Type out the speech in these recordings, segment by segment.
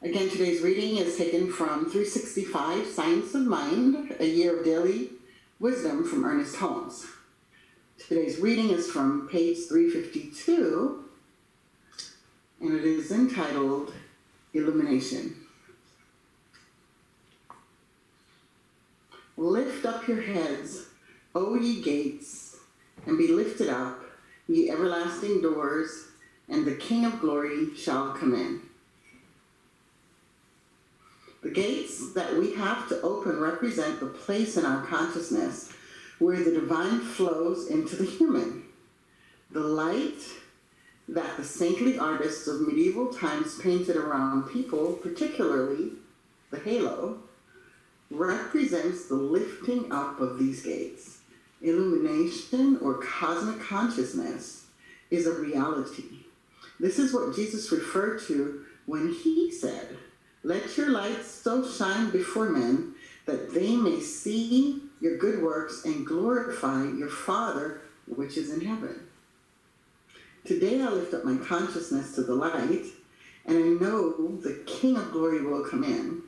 Again, today's reading is taken from 365, Science of Mind, A Year of Daily Wisdom from Ernest Holmes. Today's reading is from page 352, and it is entitled Illumination. Lift up your heads, O ye gates, and be lifted up, ye everlasting doors, and the King of glory shall come in. The gates that we have to open represent the place in our consciousness where the divine flows into the human. The light that the saintly artists of medieval times painted around people, particularly the halo, represents the lifting up of these gates. Illumination or cosmic consciousness is a reality. This is what Jesus referred to when he said, "Let your light so shine before men that they may see your good works and glorify your Father which is in heaven." Today I lift up my consciousness to the light, and I know the King of glory will come in.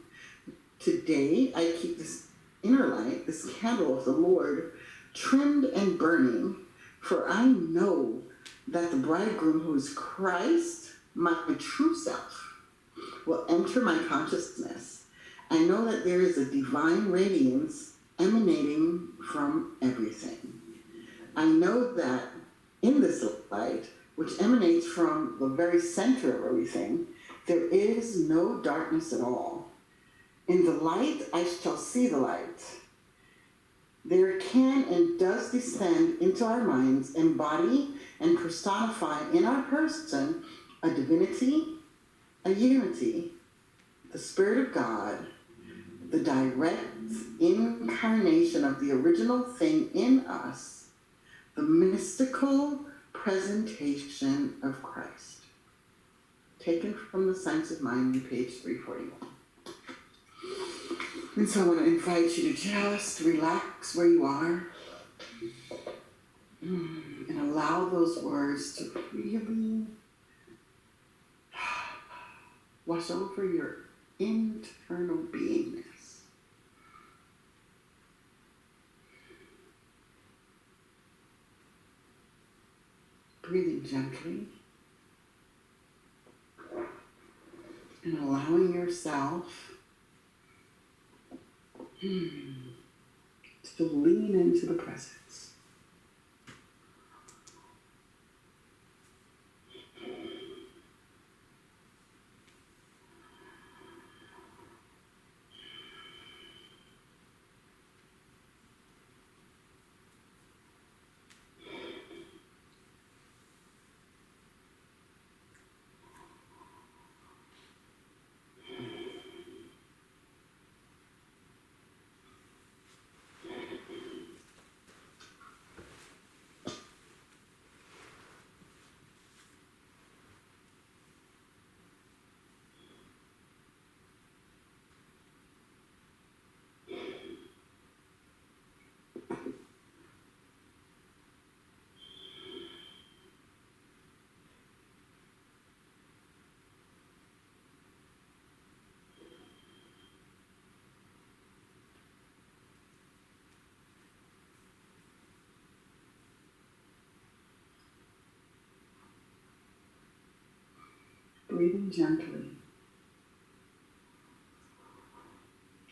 Today I keep this inner light, this candle of the Lord, trimmed and burning, for I know that the bridegroom, who is Christ, my true self, will enter my consciousness. I know that there is a divine radiance emanating from everything. I know that in this light, which emanates from the very center of everything, there is no darkness at all. In the light, I shall see the light. There can and does descend into our minds, embody and personify in our person a divinity, a unity, the Spirit of God, the direct incarnation of the original thing in us, the mystical presentation of Christ. Taken from the Science of Mind, page 341. And so I want to invite you to just relax where you are and allow those words to really wash over your internal beingness. Breathing gently and allowing yourself to lean into the presence. Breathing gently.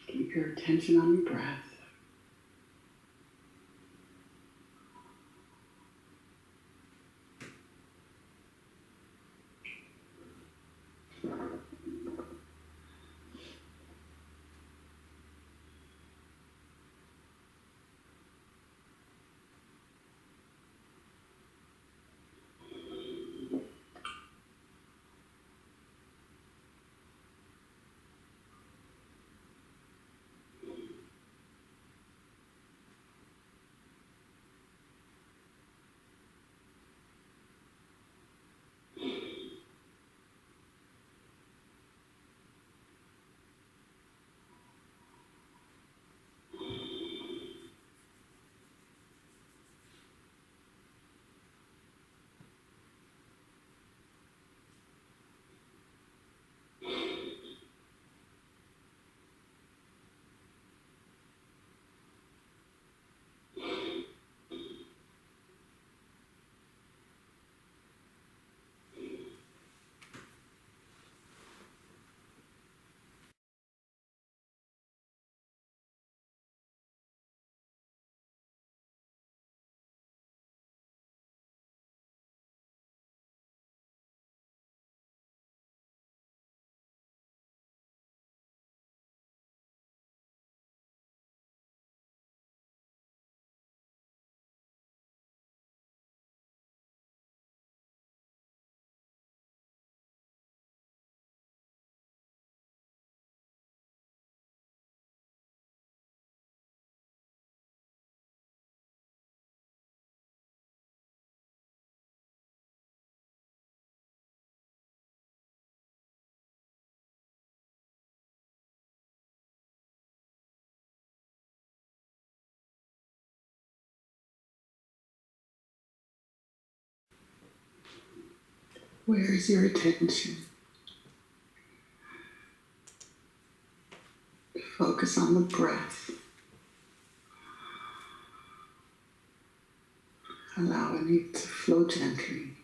Keep your attention on your breath. Where is your attention? Focus on the breath, allowing it to flow gently.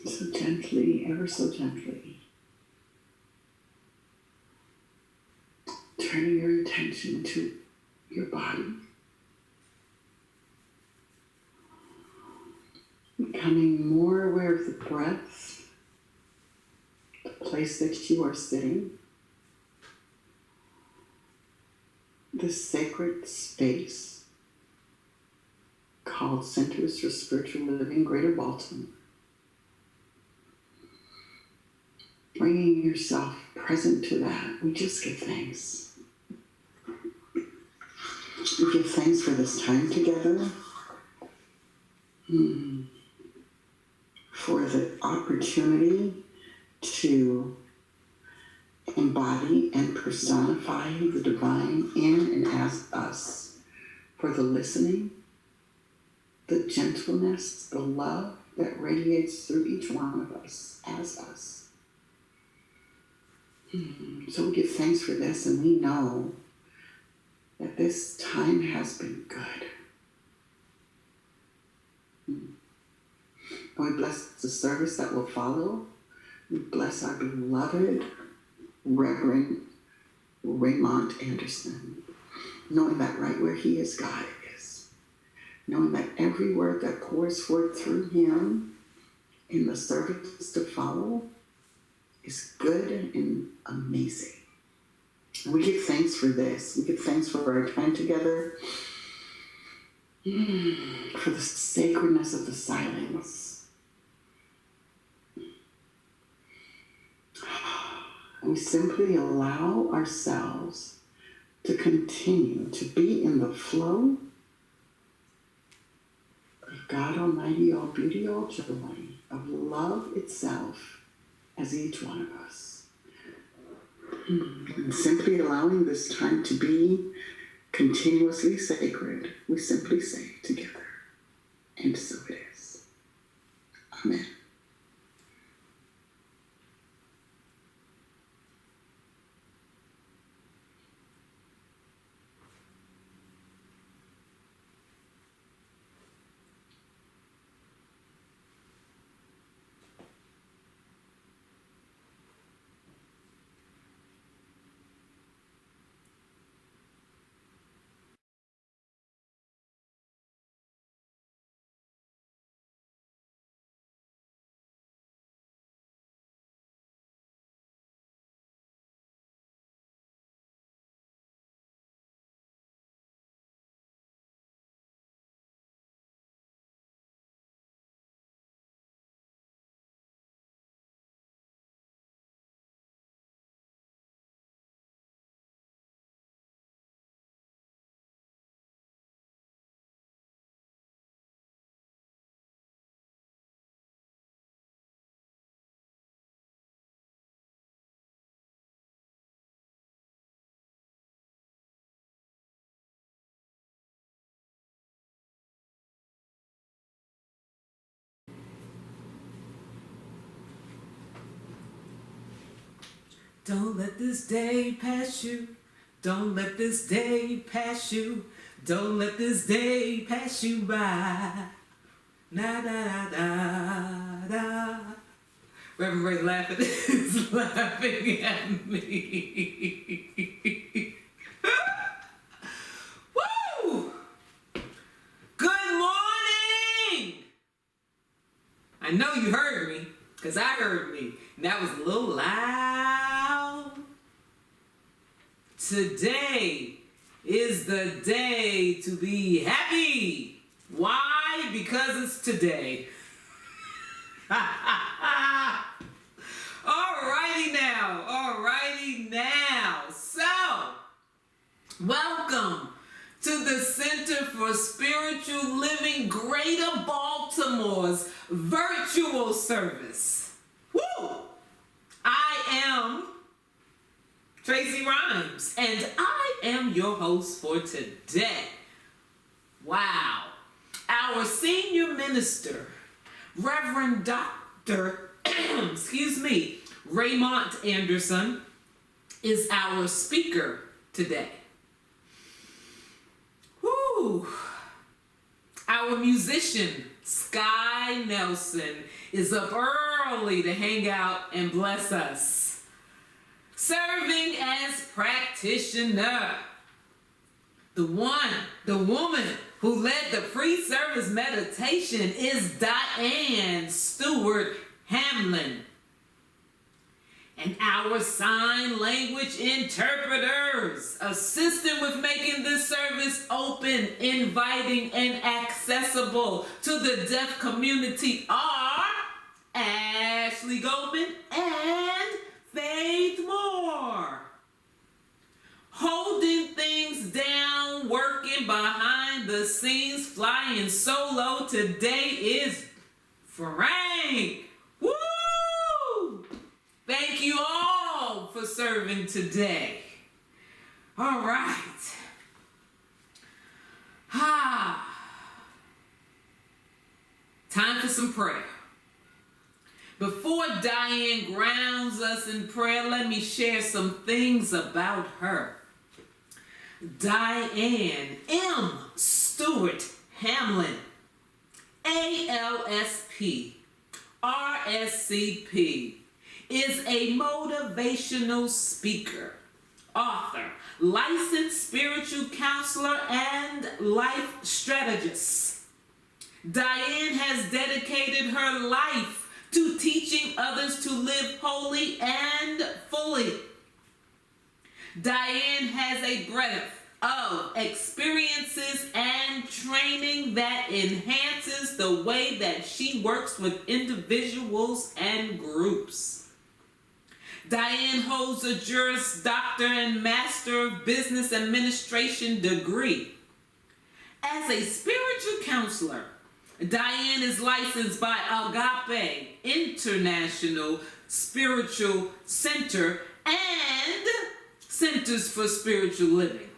So gently, ever so gently, turning your attention to your body, becoming more aware of the breath, the place that you are sitting, this sacred space called Centers for Spiritual Living, Greater Baltimore. Bringing yourself present to that, we just give thanks. We give thanks for this time together, for the opportunity to embody and personify the divine in and as us, for the listening, the gentleness, the love that radiates through each one of us as us. So we give thanks for this, and we know that this time has been good. And we bless the service that will follow. We bless our beloved Reverend Raymont Anderson, knowing that right where he is, God is. Knowing that every word that pours forth through him in the service to follow is good and amazing. And we give thanks for this. We give thanks for our time together, for the sacredness of the silence. We simply allow ourselves to continue to be in the flow of God Almighty, all beauty, all joy, of love itself as each one of us. And simply allowing this time to be continuously sacred, we simply say together, and so it is. Amen. Don't let this day pass you. Don't let this day pass you. Don't let this day pass you by. Na da da da. Reverend Ray laughing is laughing at me. Woo! Good morning! I know you heard me, because I heard me. And that was a little loud. Today is the day to be happy. Why? Because it's today. Alrighty now. So, welcome to the Center for Spiritual Living Greater Baltimore's virtual service. Woo! I am Tracy Rhymes, and I am your host for today. Wow. Our senior minister, Reverend Dr. Raymont Anderson, is our speaker today. Woo. Our musician, Sky Nelson, is up early to hang out and bless us. Serving as practitioner, the woman who led the pre-service meditation is Diane Stewart Hamlin. and our sign language interpreters. Assisting with making this service open, inviting, and accessible to the deaf community are Ashley Goldman and Faith Moore. Holding things down, working behind the scenes, flying solo today is Frank. Woo! Thank you all for serving today. All right. Time for some prayer. Before Diane grounds us in prayer, let me share some things about her. Diane M. Stewart Hamlin, ALSP, RSCP, is a motivational speaker, author, licensed spiritual counselor, and life strategist. Diane has dedicated her life to teaching others to live wholly and fully. Diane has a breadth of experiences and training that enhances the way that she works with individuals and groups. Diane holds a Juris Doctor and Master of Business Administration degree. As a spiritual counselor, Diane is licensed by Agape International Spiritual Center and Centers for Spiritual Living.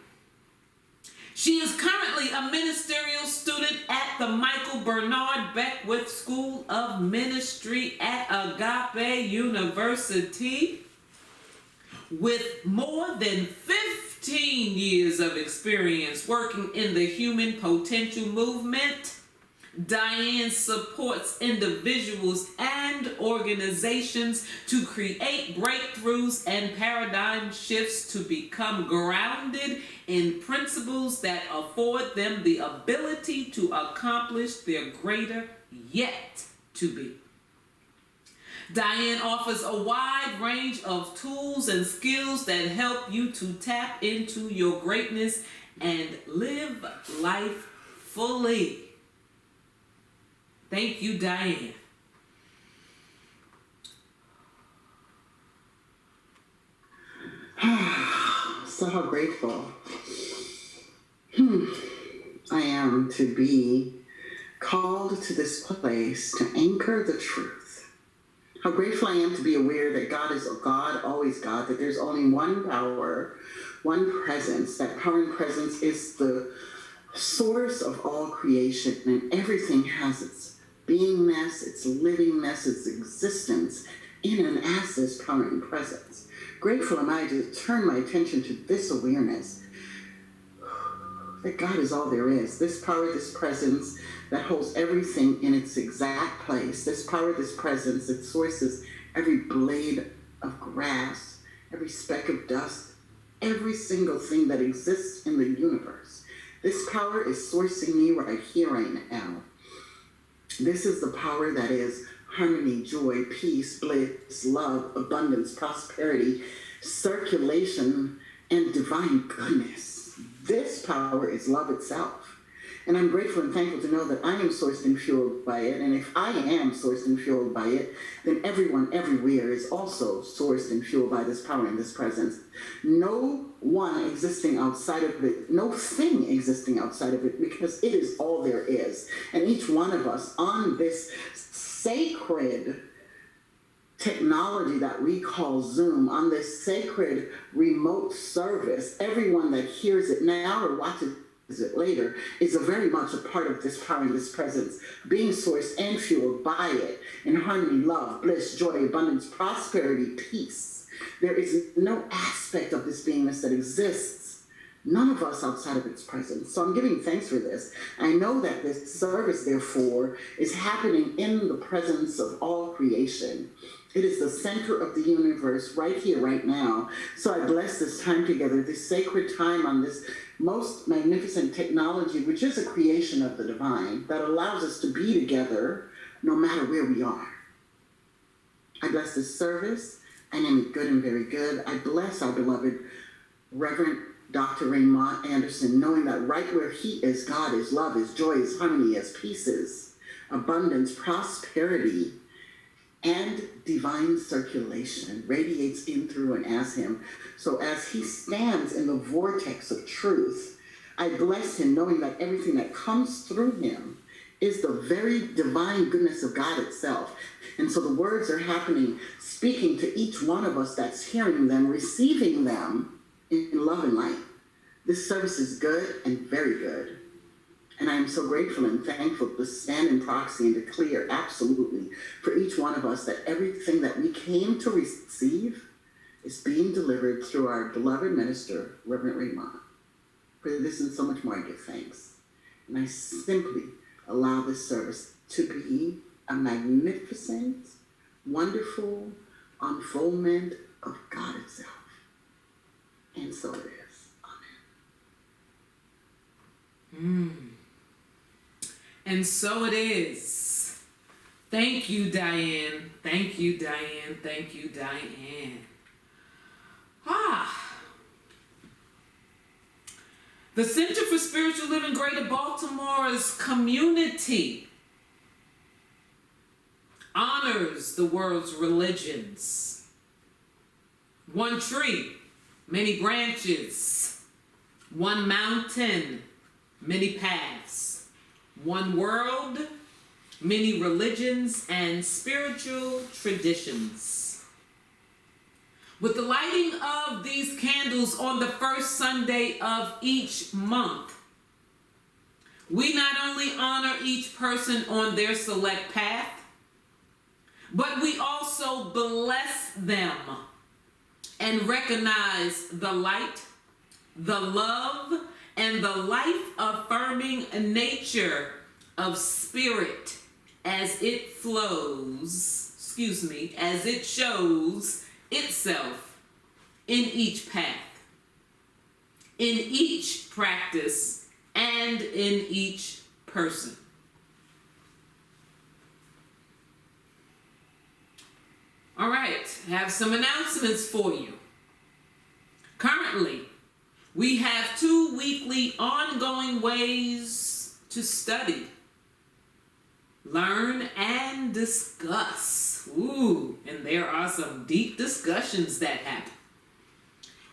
She is currently a ministerial student at the Michael Bernard Beckwith School of Ministry at Agape University. With more than 15 years of experience working in the human potential movement, Diane supports individuals and organizations to create breakthroughs and paradigm shifts to become grounded in principles that afford them the ability to accomplish their greater yet to be. Diane offers a wide range of tools and skills that help you to tap into your greatness and live life fully. Thank you, Diane. So how grateful I am to be called to this place to anchor the truth. How grateful I am to be aware that God is God, always God, that there's only one power, one presence. That power and presence is the source of all creation, and everything has its beingness, its livingness, its existence in and as this power and presence. Grateful am I to turn my attention to this awareness that God is all there is. This power, this presence that holds everything in its exact place. This power, this presence that sources every blade of grass, every speck of dust, every single thing that exists in the universe. This power is sourcing me right here, right now. This is the power that is harmony, joy, peace, bliss, love, abundance, prosperity, circulation, and divine goodness. This power is love itself. And I'm grateful and thankful to know that I am sourced and fueled by it. And if I am sourced and fueled by it, then everyone everywhere is also sourced and fueled by this power and this presence. No one existing outside of it, no thing existing outside of it, because it is all there is. And each one of us on this sacred technology that we call Zoom, on this sacred remote service, everyone that hears it now or watches it later is a very much a part of this power and this presence, being sourced and fueled by it in harmony, love, bliss, joy, abundance, prosperity, peace. There is no aspect of this beingness that exists, none of us outside of its presence. So I'm giving thanks for this. I know that this service, therefore, is happening in the presence of all creation. It is the center of the universe right here, right now. So I bless this time together, this sacred time on this most magnificent technology, which is a creation of the divine, that allows us to be together no matter where we are. I bless this service. I name it good and very good. I bless our beloved Reverend Dr. Raymont Anderson, knowing that right where he is, God is love, is joy, is harmony, is peace, is abundance, prosperity, and divine circulation radiates in, through, and as him. So as he stands in the vortex of truth, I bless him, knowing that everything that comes through him is the very divine goodness of God itself. And so the words are happening, speaking to each one of us that's hearing them, receiving them in love and light. This service is good and very good. And I am so grateful and thankful to stand in proxy and declare absolutely for each one of us that everything that we came to receive is being delivered through our beloved minister, Reverend Raymont. For this and so much more, I give thanks. And I simply allow this service to be a magnificent, wonderful unfoldment of God itself. And so it is. Amen. And so it is. Thank you, Diane. Thank you, Diane. Thank you, Diane. The Center for Spiritual Living Greater Baltimore's community honors the world's religions. One tree, many branches. One mountain, many paths. One world, many religions and spiritual traditions. With the lighting of these candles on the first Sunday of each month, we not only honor each person on their select path, but we also bless them and recognize the light, the love, and the life-affirming nature of spirit as it flows, as it shows itself in each path, in each practice, and in each person. All right, I have some announcements for you. Currently, we have 2 weekly ongoing ways to study, learn, and discuss. And there are some deep discussions that happen.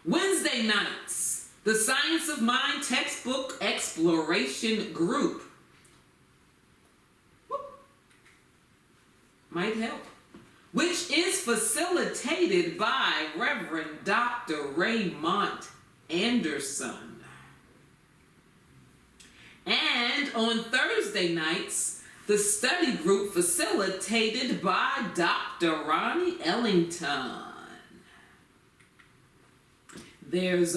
Wednesday nights, the Science of Mind textbook exploration group might help, which is facilitated by Reverend Dr. Raymont Anderson. And on Thursday nights, the study group facilitated by Dr. Ronnie Ellington. This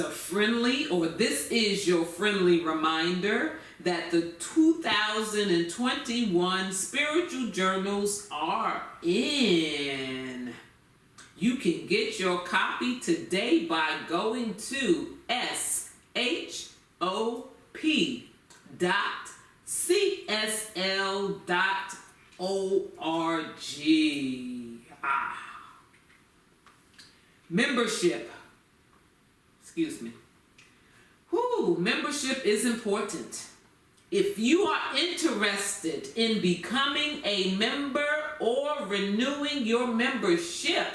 is your friendly reminder that the 2021 spiritual journals are in. You can get your copy today by going to shop.csl.org. Membership. Membership is important. If you are interested in becoming a member or renewing your membership,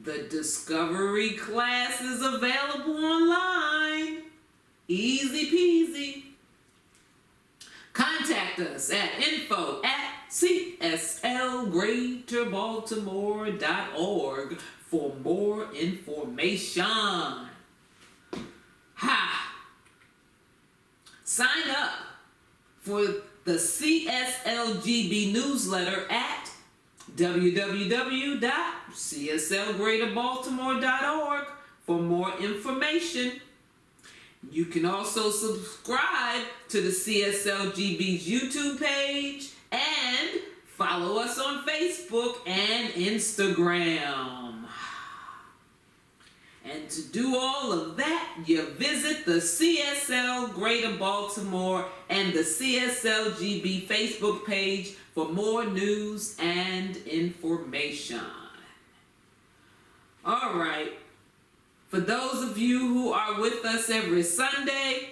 the Discovery class is available online. Easy peasy. Contact us at info@cslgreaterbaltimore.org for more information. Sign up for the CSLGB newsletter at www.cslgreaterbaltimore.org for more information. You can also subscribe to the CSLGB's YouTube page and follow us on Facebook and Instagram. And to do all of that, you visit the CSL Greater Baltimore and the CSLGB Facebook page for more news and information. All right. For those of you who are with us every Sunday,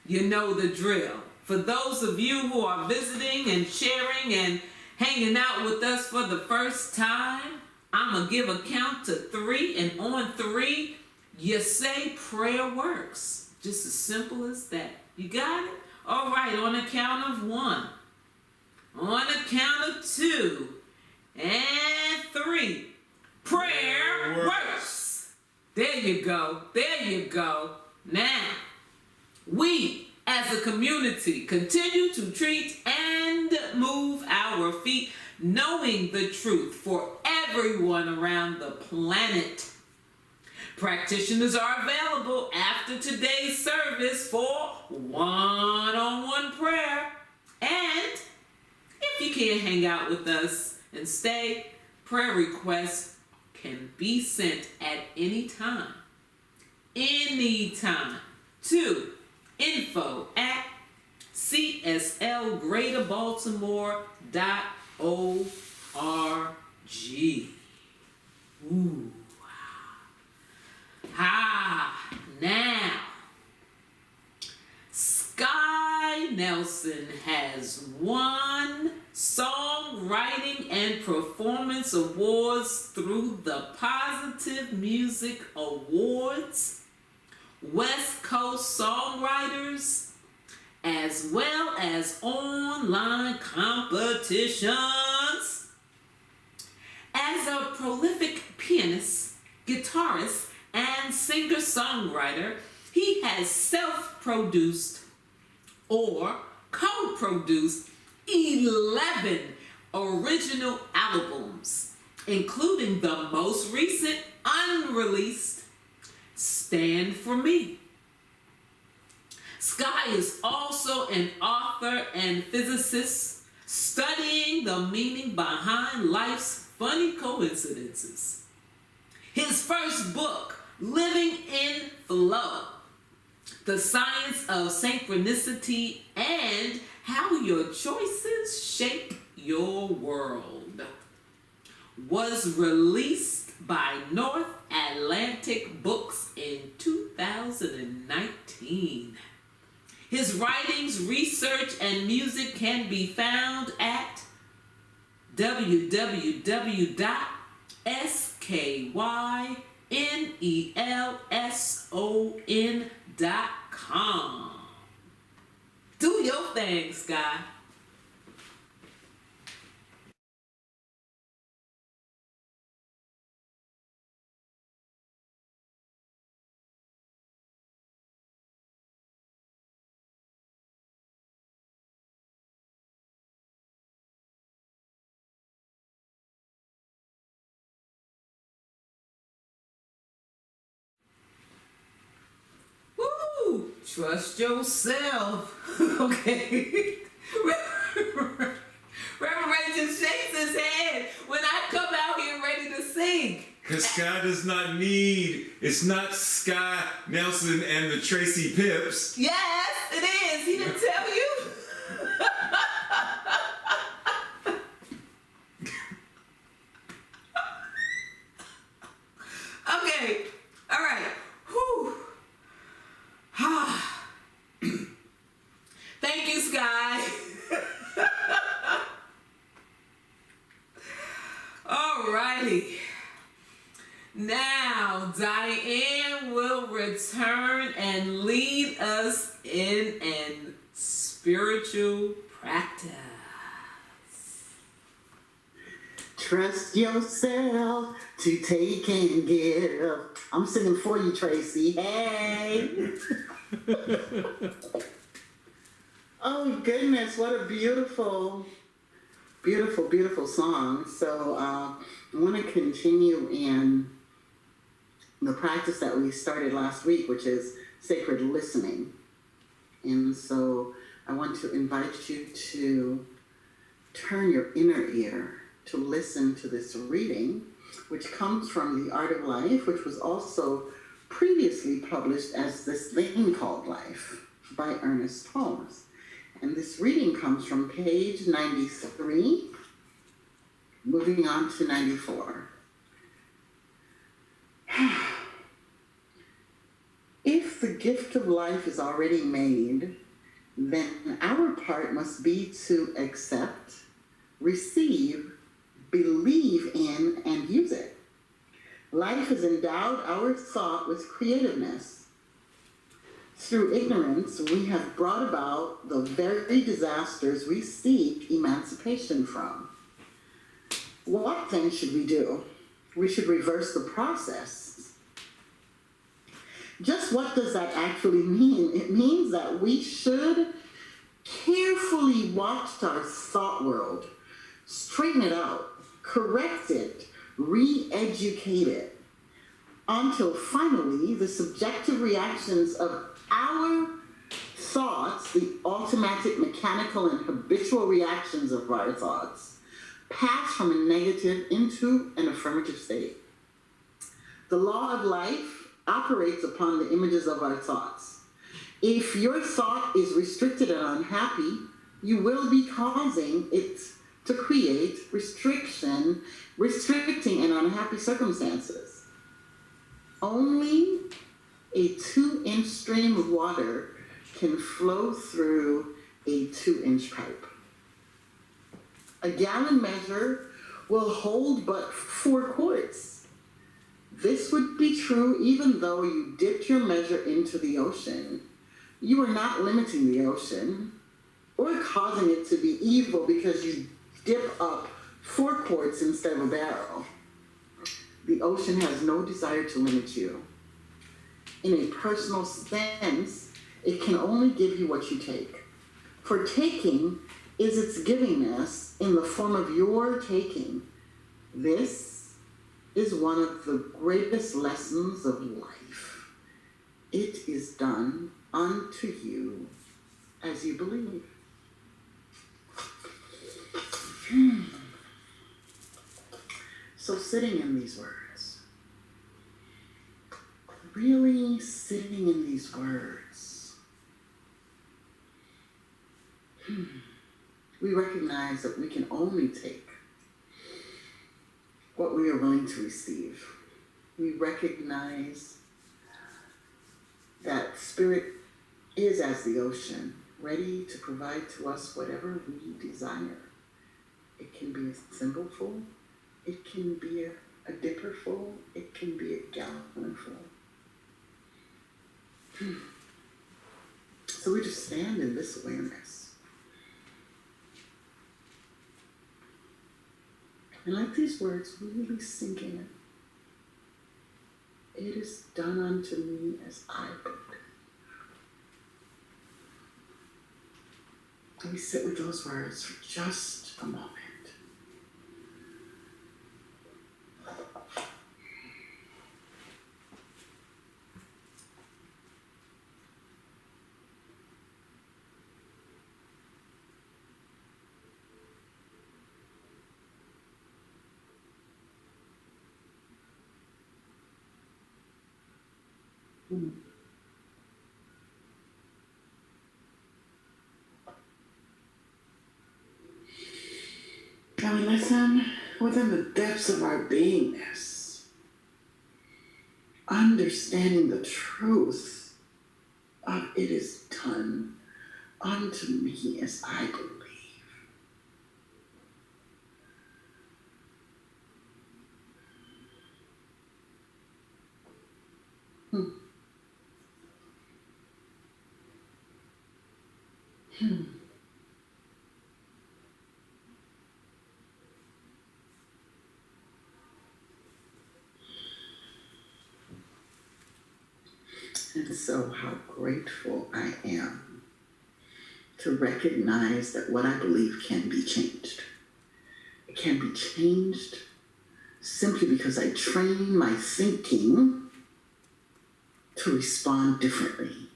you know the drill. For those of you who are visiting and sharing and hanging out with us for the first time, I'm going to give a count to 3, and on 3, you say prayer works. Just as simple as that. You got it? All right, on a count of 1, on a count of 2, and 3. Prayer works. There you go. There you go. Now, we as a community continue to treat and move our feet, knowing the truth for everyone around the planet. Practitioners are available after today's service for one-on-one prayer. And if you can't hang out with us and stay, prayer requests can be sent at any time. Anytime to info@cslgreaterbaltimore.org. Ooh. Now, Sky Nelson has won Songwriting and Performance Awards through the Positive Music Awards, West Coast Songwriters, as well as online competitions. As a prolific pianist, guitarist, and singer-songwriter, he has self-produced or co-produced 11 original albums, including the most recent unreleased Stand For Me. Sky is also an author and physicist studying the meaning behind life's funny coincidences. His first book, Living in Flow, The Science of Synchronicity and How Your Choices Shape Your World, was released by North Atlantic Books in 2019. His writings, research, and music can be found at www.skynelson.com. Do your thing, Sky. Woo! Trust yourself. Okay. Reverend Ray just shakes his head when I come out here ready to sing. Because Sky does not need, it's not Sky Nelson and the Tracy Pips. Yes, it is. He didn't tell you. Okay. All right. Whew. Thank you, Sky. Alrighty. Now, Diane will return and lead us in a spiritual practice. Trust yourself to take and give. I'm singing for you, Tracy. Hey. Oh, goodness. What a beautiful, beautiful, beautiful song. So I want to continue in the practice that we started last week, which is sacred listening. And so I want to invite you to turn your inner ear to listen to this reading, which comes from The Art of Life, which was also previously published as This Thing Called Life by Ernest Holmes. And this reading comes from page 93, moving on to 94. gift of life is already made, then our part must be to accept, receive, believe in, and use it. Life has endowed our thought with creativeness. Through ignorance, we have brought about the very disasters we seek emancipation from. What then should we do? We should reverse the process. Just what does that actually mean? It means that we should carefully watch our thought world, straighten it out, correct it, re-educate it, until finally the subjective reactions of our thoughts, the automatic, mechanical, and habitual reactions of our thoughts, pass from a negative into an affirmative state. The law of life operates upon the images of our thoughts. If your thought is restricted and unhappy, you will be causing it to create restricting and unhappy circumstances. Only a 2-inch stream of water can flow through a 2-inch pipe. A gallon measure will hold but 4 quarts. This would be true even though you dipped your measure into the ocean. You are not limiting the ocean or causing it to be evil because you dip up 4 quarts instead of a barrel. The ocean has no desire to limit you. In a personal sense, it can only give you what you take. For taking is its givingness in the form of your taking. This is one of the greatest lessons of life. It is done unto you as you believe. So sitting in these words, really sitting in these words, we recognize that we can only take what we are willing to receive. We recognize that spirit is as the ocean, ready to provide to us whatever we desire. It can be a thimbleful, it can be a dipper full, it can be a gallon full. So we just stand in this awareness. And let these words really sink in. It is done unto me as I believe. And we sit with those words for just a moment. Now we listen within the depths of our beingness, understanding the truth of it is done unto me as I believe. And so how grateful I am to recognize that what I believe can be changed. It can be changed simply because I train my thinking to respond differently.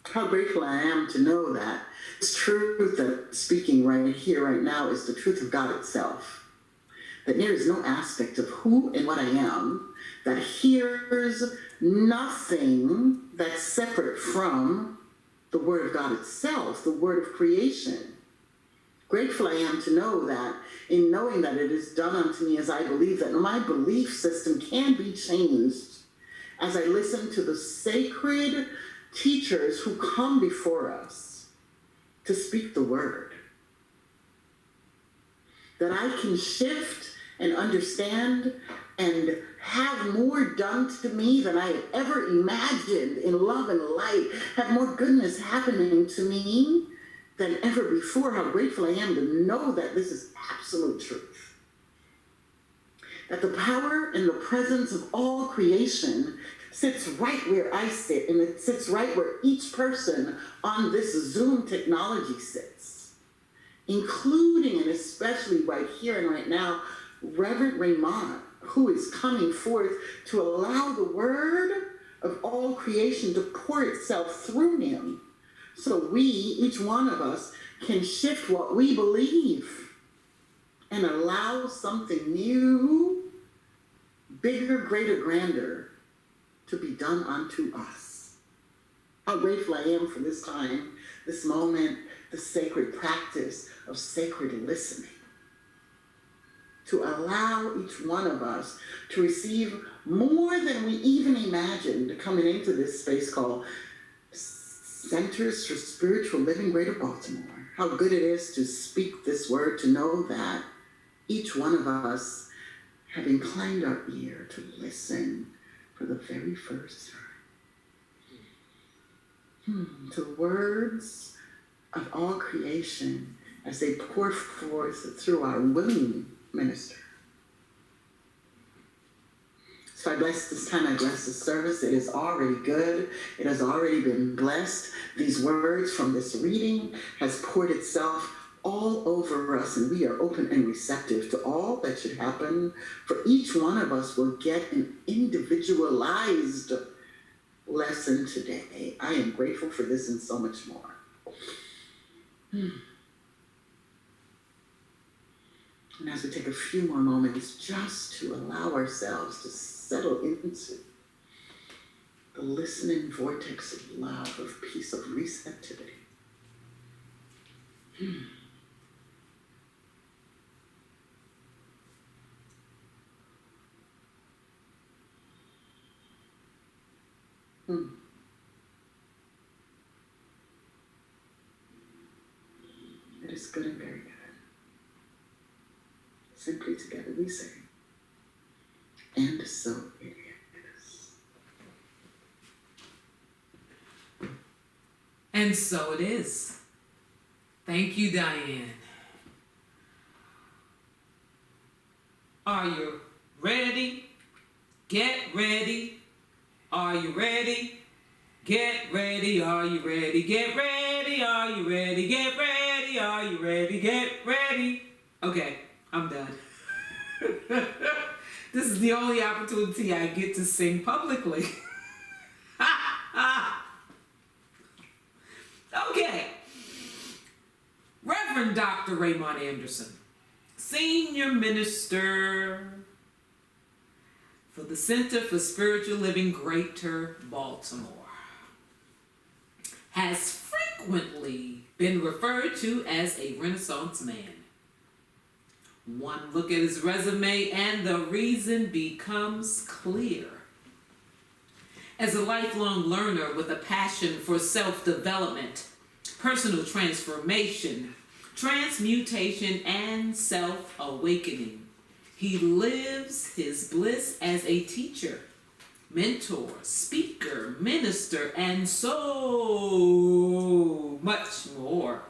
How grateful I am to know that this truth that speaking right here, right now, is the truth of God itself. That there is no aspect of who and what I am that hears nothing that's separate from the Word of God itself, the Word of creation. Grateful I am to know that, in knowing that it is done unto me as I believe, that my belief system can be changed as I listen to the sacred teachers who come before us to speak the word. That I can shift and understand and have more done to me than I have ever imagined in love and light, have more goodness happening to me than ever before. How grateful I am to know that this is absolute truth. That the power and the presence of all creation sits right where I sit, and it sits right where each person on this Zoom technology sits, including and especially right here and right now, Reverend Raymont, who is coming forth to allow the word of all creation to pour itself through him. So we, each one of us, can shift what we believe and allow something new, bigger, greater, grander to be done unto us. How grateful I am for this time, this moment, the sacred practice of sacred listening. To allow each one of us to receive more than we even imagined coming into this space called Centers for Spiritual Living Greater Baltimore. How good it is to speak this word, to know that each one of us have inclined our ear to listen for the very first time. To the words of all creation as they pour forth through our willing minister. So I bless this time, I bless this service. It is already good. It has already been blessed. These words from this reading has poured itself all over us, and we are open and receptive to all that should happen. For each one of us will get an individualized lesson today. I am grateful for this and so much more. And as we take a few more moments just to allow ourselves to settle into the listening vortex of love, of peace, of receptivity. It is good and very good. Simply together we say, and so it is. And so it is. Thank you, Diane. Are you ready? Get ready. Are you ready? Get ready. Are you ready? Get ready. Are you ready? Get ready. Are you ready? Get ready. Okay, I'm done. This is the only opportunity I get to sing publicly. Okay. Reverend Dr. Raymont Anderson, Senior Minister for the Center for Spiritual Living Greater Baltimore, has frequently been referred to as a Renaissance man. One look at his resume and the reason becomes clear. As a lifelong learner with a passion for self-development, personal transformation, transmutation, and self-awakening, he lives his bliss as a teacher, mentor, speaker, minister, and so much more.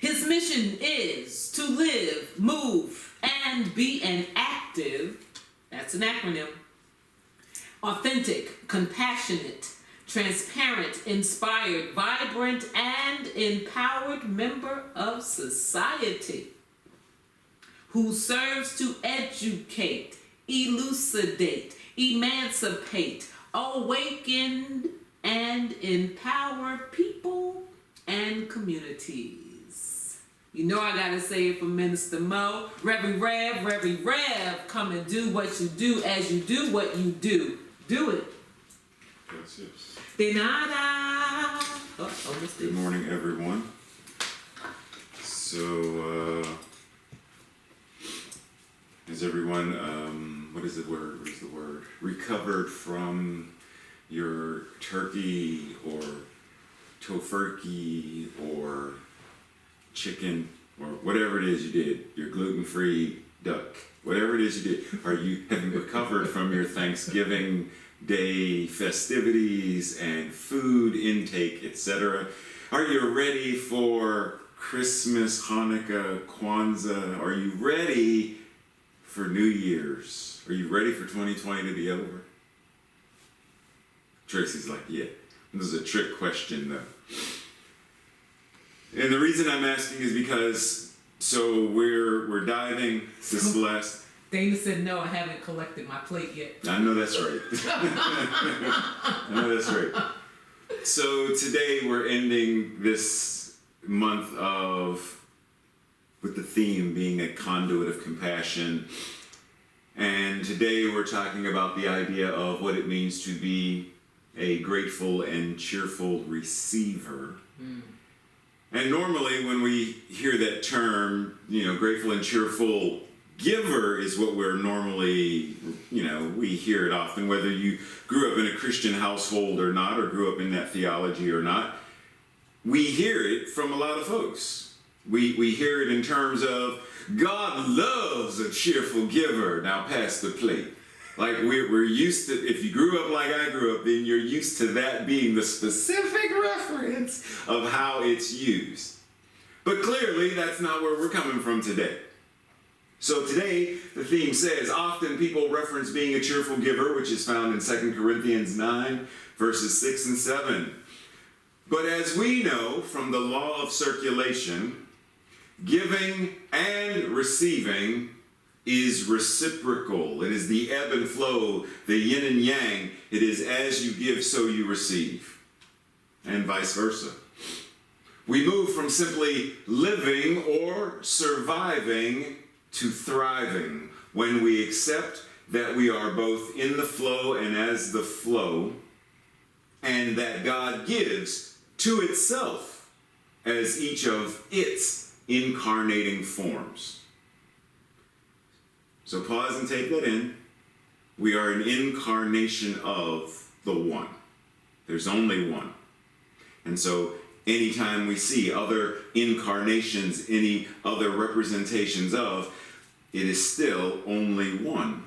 His mission is to live, move, and be an active, that's an acronym, authentic, compassionate, transparent, inspired, vibrant, and empowered member of society who serves to educate, elucidate, emancipate, awaken, and empower people and communities. You know I gotta say it for Minister Mo. Reverend Rev, come and do what you do as you do what you do. Do it. Yes, yes. De nada. Good morning, everyone. So, is everyone, what is the word? Recovered from your turkey or tofurkey or chicken or whatever it is you did, your gluten-free duck, whatever it is you did? Have you recovered from your Thanksgiving Day festivities and food intake, etc.? Are you ready for Christmas, Hanukkah, Kwanzaa? Are you ready for New Year's? Are you ready for 2020 to be over? Tracy's like, yeah. This is a trick question, though. And the reason I'm asking is because, so we're diving. This is the last. Dana said, no, I haven't collected my plate yet. I know that's right. I know that's right. So today we're ending this month with the theme being a conduit of compassion. And today we're talking about the idea of what it means to be a grateful and cheerful receiver. And normally when we hear that term, grateful and cheerful giver is what we're normally, we hear it often, whether you grew up in a Christian household or not, or grew up in that theology or not. We hear it from a lot of folks. We hear it in terms of, God loves a cheerful giver. Now pass the plate. Like we're used to, if you grew up like I grew up, then you're used to that being the specific reference of how it's used. But clearly that's not where we're coming from today. So today, the theme says, often people reference being a cheerful giver, which is found in 2 Corinthians 9, verses 6 and 7. But as we know from the law of circulation, giving and receiving is reciprocal. It is the ebb and flow, the yin and yang. It is as you give, so you receive, and vice versa. We move from simply living or surviving to thriving when we accept that we are both in the flow and as the flow, and that God gives to itself as each of its incarnating forms. So pause and take that in. We are an incarnation of the one. There's only one. And so anytime we see other incarnations, any other representations of, it is still only one.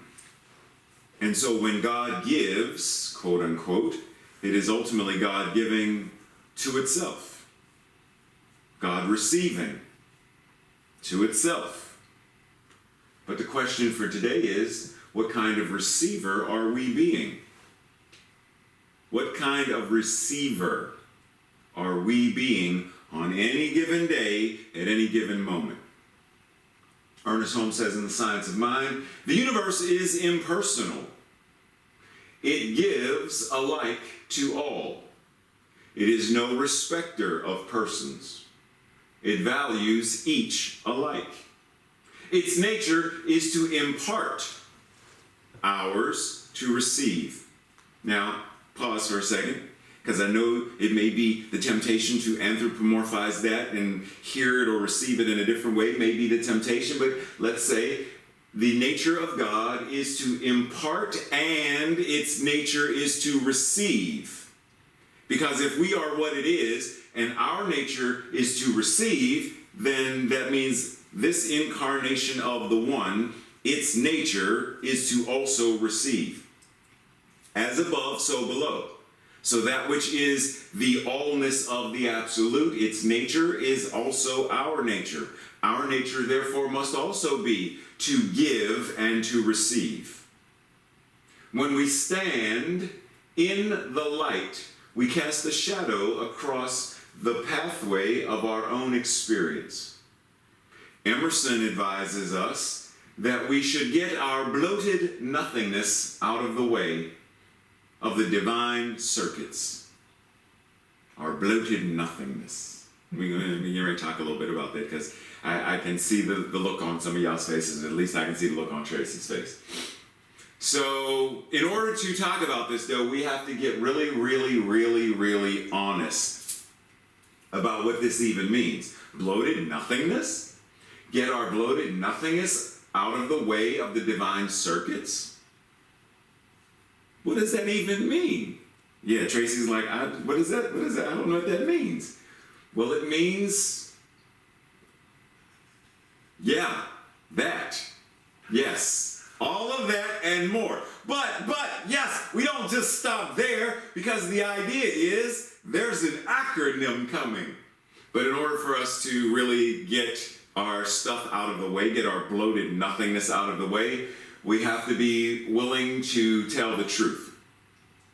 And so when God gives, quote unquote, it is ultimately God giving to itself. God receiving to itself. But the question for today is, what kind of receiver are we being? What kind of receiver are we being on any given day, at any given moment? Ernest Holmes says in The Science of Mind, the universe is impersonal. It gives alike to all. It is no respecter of persons. It values each alike. Its nature is to impart, ours to receive. Now, pause for a second, because I know it may be the temptation to anthropomorphize that and hear it or receive it in a different way, may be the temptation, but let's say the nature of God is to impart and its nature is to receive. Because if we are what it is and our nature is to receive, then that means this incarnation of the one, its nature is to also receive. As above, so below. So that which is the allness of the absolute, its nature is also our nature. Our nature, therefore, must also be to give and to receive. When we stand in the light, we cast a shadow across the pathway of our own experience. Emerson advises us that we should get our bloated nothingness out of the way of the divine circuits. Our bloated nothingness. We're going to talk a little bit about that because I can see the look on some of y'all's faces. At least I can see the look on Tracy's face. So in order to talk about this, though, we have to get really, really, really, really honest. about what this even means. Bloated nothingness? Get our bloated nothingness out of the way of the divine circuits? What does that even mean? Yeah, Tracy's like, what is that? What is that? I don't know what that means. Well, it means, yeah, that. Yes, all of that and more. But, yes, we don't just stop there, because the idea is there's an acronym coming. But in order for us to really get our stuff out of the way, get our bloated nothingness out of the way, we have to be willing to tell the truth.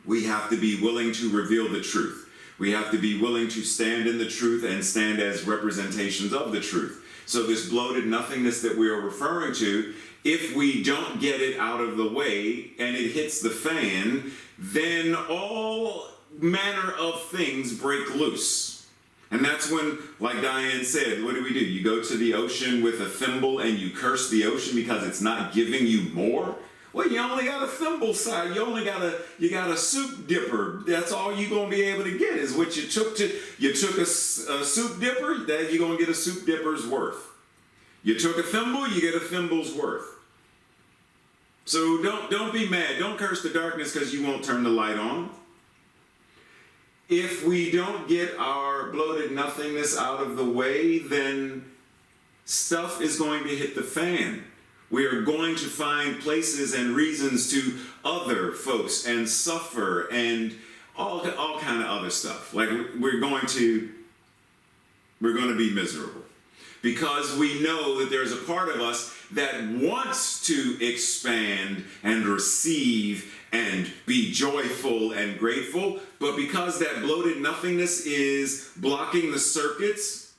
We have to be willing to reveal the truth. We have to be willing to stand in the truth and stand as representations of the truth. So this bloated nothingness that we are referring to, if we don't get it out of the way and it hits the fan, then all manner of things break loose. And that's when, like Diane said, what do? You go to the ocean with a thimble and you curse the ocean because it's not giving you more? Well, you only got a thimble size. You got a soup dipper. That's all you're gonna be able to get is what you took a soup dipper. That you're gonna get a soup dipper's worth. You took a thimble, you get a thimble's worth. So don't be mad. Don't curse the darkness because you won't turn the light on. If we don't get our bloated nothingness out of the way, then stuff is going to hit the fan. We are going to find places and reasons to other folks and suffer and all kind of other stuff. Like we're going to be miserable because we know that there's a part of us that wants to expand and receive and be joyful and grateful, but because that bloated nothingness is blocking the circuits,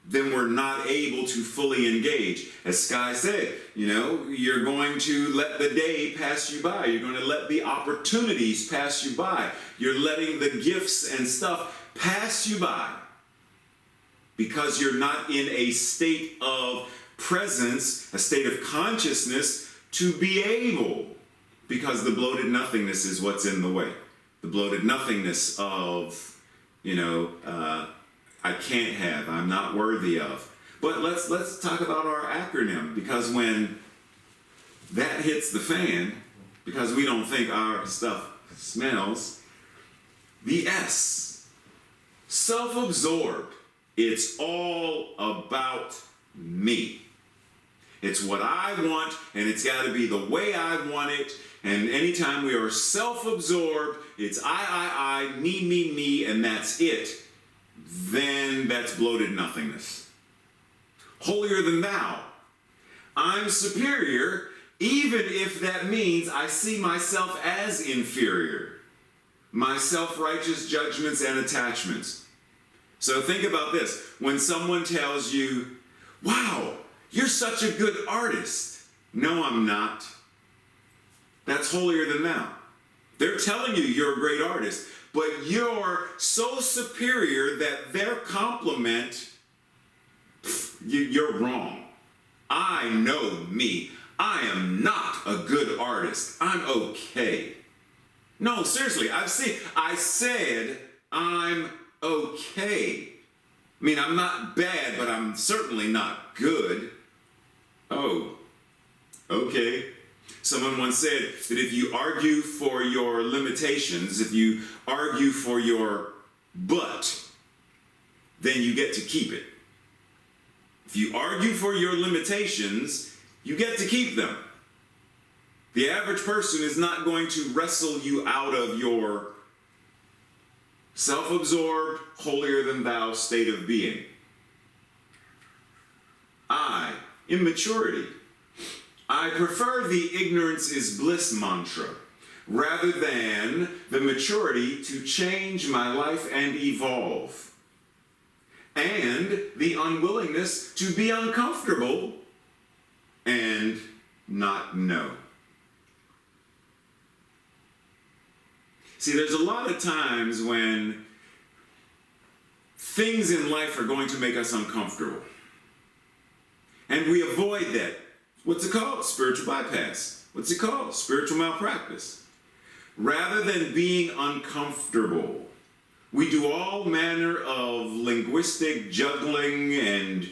then we're not able to fully engage. As Sky said, you're going to let the day pass you by. You're going to let the opportunities pass you by. You're letting the gifts and stuff pass you by because you're not in a state of presence, a state of consciousness to be able, because the bloated nothingness is what's in the way. The bloated nothingness of, I can't have, I'm not worthy of. But let's talk about our acronym, because when that hits the fan, because we don't think our stuff smells, the S, self-absorbed. It's all about me. It's what I want, and it's got to be the way I want it. And anytime we are self-absorbed, it's I, me, and that's it. Then that's bloated nothingness. Holier than thou. I'm superior, even if that means I see myself as inferior. My self-righteous judgments and attachments. So think about this. When someone tells you, wow, you're such a good artist. No, I'm not. That's holier than thou. They're telling you you're a great artist, but you're so superior that their compliment, you're wrong. I know me. I am not a good artist. I'm okay. No, seriously, I said I'm okay. I mean, I'm not bad, but I'm certainly not good. Oh, okay. Someone once said that if you argue for your limitations, if you argue for your butt, then you get to keep it. If you argue for your limitations, you get to keep them. The average person is not going to wrestle you out of your self-absorbed, holier-than-thou state of being. Immaturity. I prefer the ignorance is bliss mantra rather than the maturity to change my life and evolve. And the unwillingness to be uncomfortable and not know. See, there's a lot of times when things in life are going to make us uncomfortable. And we avoid that. What's it called? Spiritual bypass. What's it called? Spiritual malpractice. Rather than being uncomfortable, We do all manner of linguistic juggling and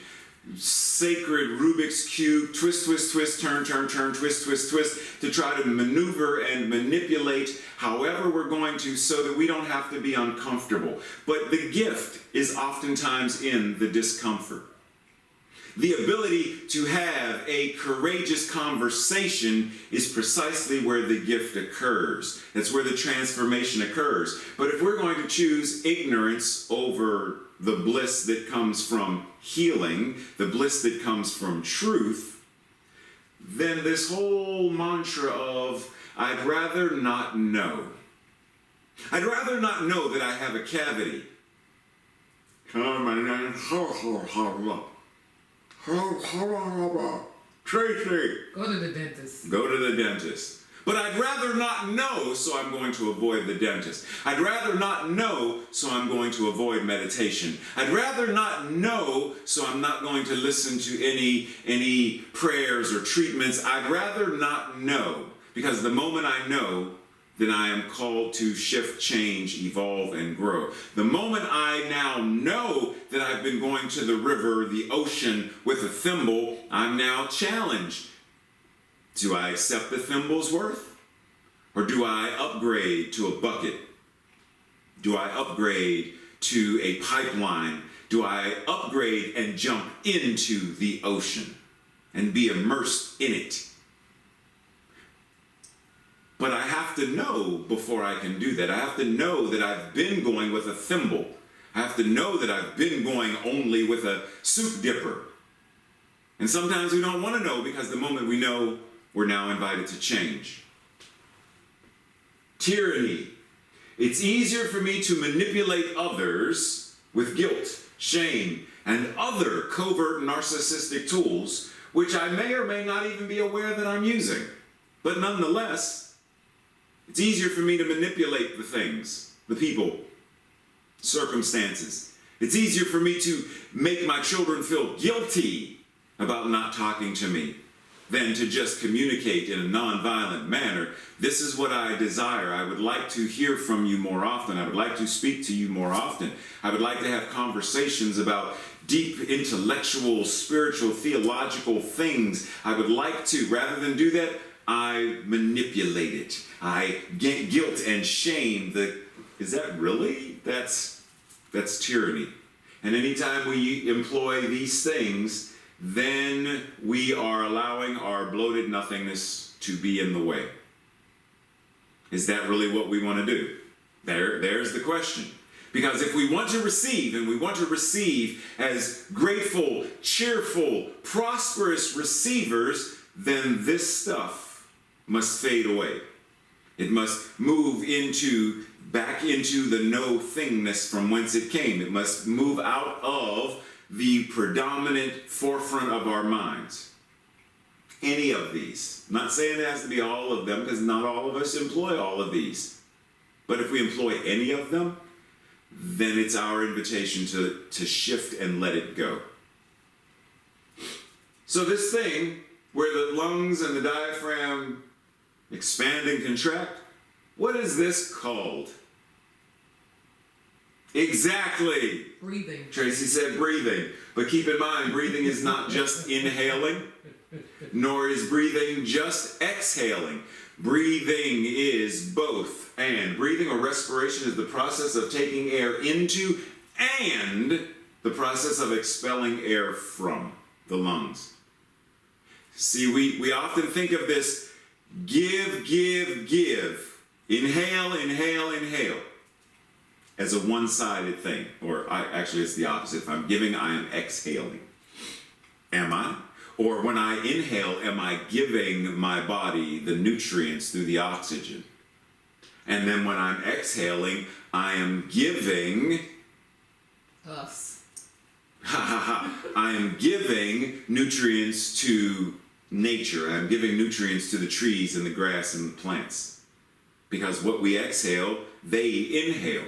sacred Rubik's Cube, twist, twist, twist, turn, turn, turn, twist, twist, twist, to try to maneuver and manipulate however we're going to so that we don't have to be uncomfortable. But the gift is oftentimes in the discomfort. The ability to have a courageous conversation is precisely where the gift occurs. That's where the transformation occurs. But if we're going to choose ignorance over the bliss that comes from healing, the bliss that comes from truth, then this whole mantra of, I'd rather not know. I'd rather not know that I have a cavity. Tracy. Go to the dentist. Go to the dentist. But I'd rather not know, so I'm going to avoid the dentist. I'd rather not know, so I'm going to avoid meditation. I'd rather not know, so I'm not going to listen to any prayers or treatments. I'd rather not know, because the moment I know, then I am called to shift, change, evolve, and grow. The moment I now know that I've been going to the river, the ocean, with a thimble, I'm now challenged. Do I accept the thimble's worth? Or do I upgrade to a bucket? Do I upgrade to a pipeline? Do I upgrade and jump into the ocean and be immersed in it? But I have to know before I can do that. I have to know that I've been going with a thimble. I have to know that I've been going only with a soup dipper. And sometimes we don't want to know, because the moment we know, we're now invited to change. Tyranny. It's easier for me to manipulate others with guilt, shame, and other covert narcissistic tools, which I may or may not even be aware that I'm using. But nonetheless, it's easier for me to manipulate the things, the people, circumstances. It's easier for me to make my children feel guilty about not talking to me than to just communicate in a nonviolent manner. This is what I desire. I would like to hear from you more often. I would like to speak to you more often. I would like to have conversations about deep intellectual, spiritual, theological things. I would like to, rather than do that, I manipulate it. I get guilt and shame. Is that really? That's tyranny. And anytime we employ these things, then we are allowing our bloated nothingness to be in the way. Is that really what we want to do? There's the question. Because if we want to receive, and we want to receive as grateful, cheerful, prosperous receivers, then this stuff must fade away. It must move back into the no-thingness from whence it came. It must move out of the predominant forefront of our minds. Any of these. I'm not saying it has to be all of them, because not all of us employ all of these. But if we employ any of them, then it's our invitation to shift and let it go. So this thing where the lungs and the diaphragm expand and contract, what is this called? Exactly. Breathing. Tracy said breathing. But keep in mind, breathing is not just inhaling, nor is breathing just exhaling. Breathing is both and. Breathing or respiration is the process of taking air into and the process of expelling air from the lungs. See, we often think of this give, give, give. Inhale, inhale, inhale. As a one-sided thing. Or actually it's the opposite. If I'm giving, I am exhaling. Am I? Or when I inhale, am I giving my body the nutrients through the oxygen? And then when I'm exhaling, I am giving... Us. I am giving nutrients to nature. I'm giving nutrients to the trees and the grass and the plants. Because what we exhale, they inhale.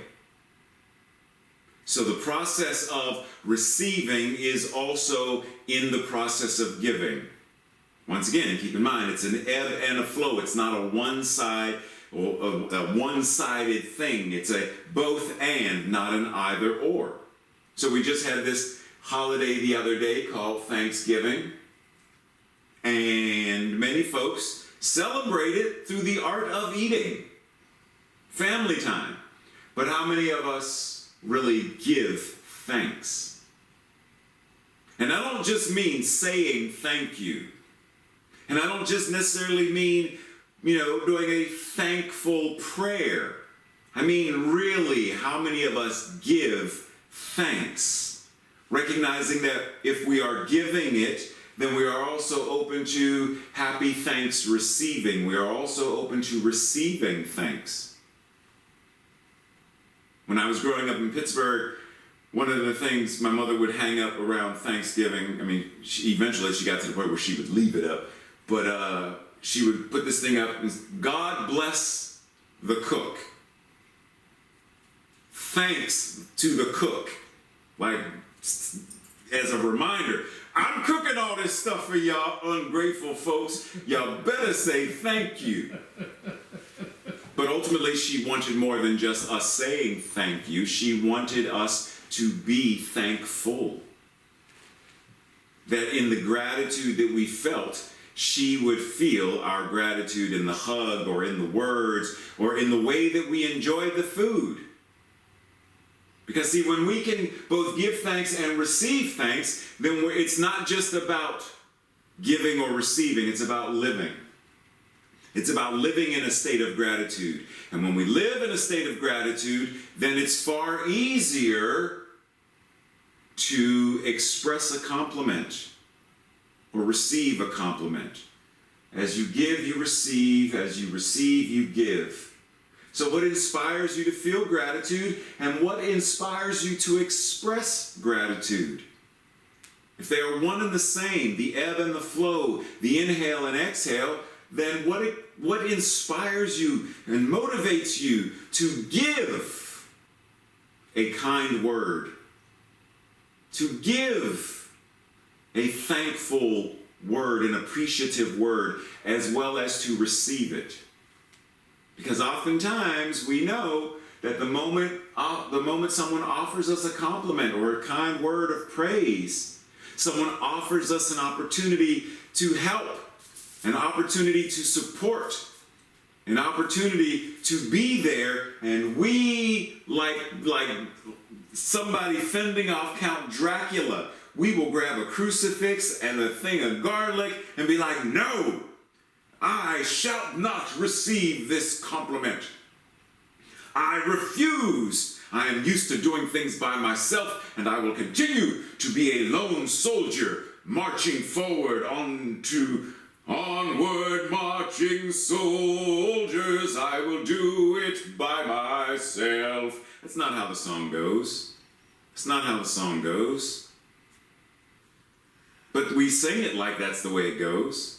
So the process of receiving is also in the process of giving. Once again, keep in mind, it's an ebb and a flow. It's not a one-side a one-sided thing. It's a both and, not an either or. So we just had this holiday the other day called Thanksgiving, and many folks celebrate it through the art of eating, family time. But how many of us really give thanks? And I don't just mean saying thank you. And I don't just necessarily mean, doing a thankful prayer. I mean, really, how many of us give thanks? Recognizing that if we are giving it, then we are also open to happy thanks receiving. We are also open to receiving thanks. When I was growing up in Pittsburgh, one of the things my mother would hang up around Thanksgiving, eventually she got to the point where she would leave it up, but she would put this thing up, and God bless the cook. Thanks to the cook. Like, as a reminder, I'm cooking all this stuff for y'all ungrateful folks. Y'all better say thank you. But ultimately, she wanted more than just us saying thank you. She wanted us to be thankful. That in the gratitude that we felt, she would feel our gratitude in the hug or in the words or in the way that we enjoyed the food. Because see, when we can both give thanks and receive thanks, then it's not just about giving or receiving, it's about living. It's about living in a state of gratitude. And when we live in a state of gratitude, then it's far easier to express a compliment or receive a compliment. As you give, you receive. As you receive, you give. So what inspires you to feel gratitude, and what inspires you to express gratitude? If they are one and the same, the ebb and the flow, the inhale and exhale, then what inspires you and motivates you to give a kind word, to give a thankful word, an appreciative word, as well as to receive it? Because oftentimes we know that the moment someone offers us a compliment or a kind word of praise, someone offers us an opportunity to help, an opportunity to support, an opportunity to be there, and we, like somebody fending off Count Dracula, we will grab a crucifix and a thing of garlic and be like, no, I shall not receive this compliment. I refuse. I am used to doing things by myself, and I will continue to be a lone soldier marching forward onward marching soldiers. I will do it by myself. That's not how the song goes. It's not how the song goes. But we sing it like that's the way it goes.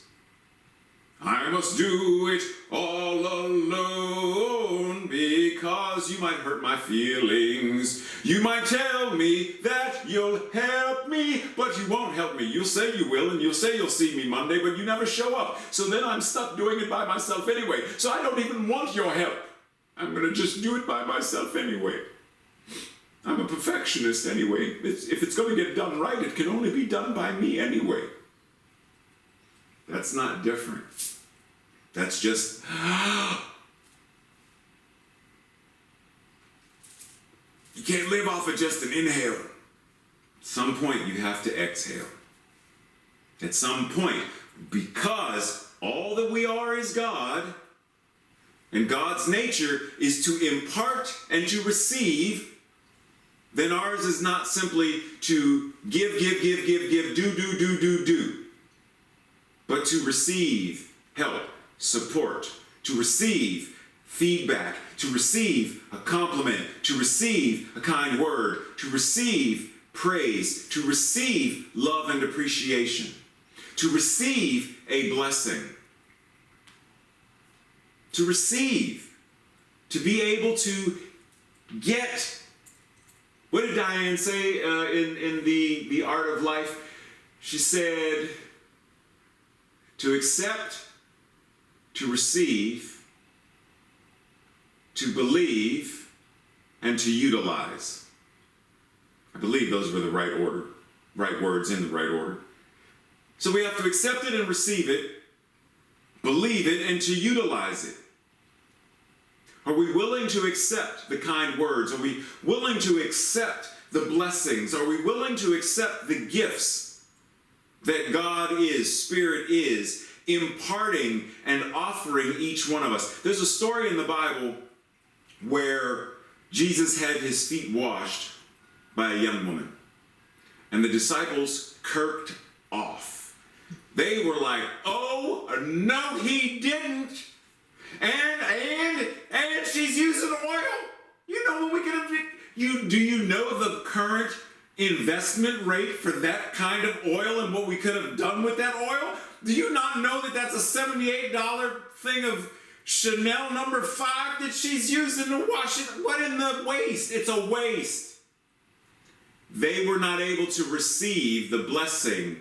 I must do it all alone because you might hurt my feelings. You might tell me that you'll help me, but you won't help me. You'll say you will, and you'll say you'll see me Monday, but you never show up. So then I'm stuck doing it by myself anyway. So I don't even want your help. I'm going to just do it by myself anyway. I'm a perfectionist anyway. If it's going to get done right, it can only be done by me anyway. That's not different. That's just, you can't live off of just an inhale. At some point, you have to exhale. At some point, because all that we are is God, and God's nature is to impart and to receive, then ours is not simply to give, do, but to receive help, support, to receive feedback, to receive a compliment, to receive a kind word, to receive praise, to receive love and appreciation, to receive a blessing, to receive, to be able to get. What did Diane say in the Art of Life? She said, to accept, to receive, to believe, and to utilize. I believe those were the right order, right words in the right order. So we have to accept it and receive it, believe it, and to utilize it. Are we willing to accept the kind words? Are we willing to accept the blessings? Are we willing to accept the gifts that God is, Spirit is, imparting and offering each one of us? There's a story in the Bible where Jesus had his feet washed by a young woman, and the disciples kirked off. They were like, oh, no, he didn't. And she's using oil. You know when we get do you know the current investment rate for that kind of oil and what we could have done with that oil? Do you not know that that's a $78 thing of Chanel number 5 that she's using to wash it? What in the waste? It's a waste. They were not able to receive the blessing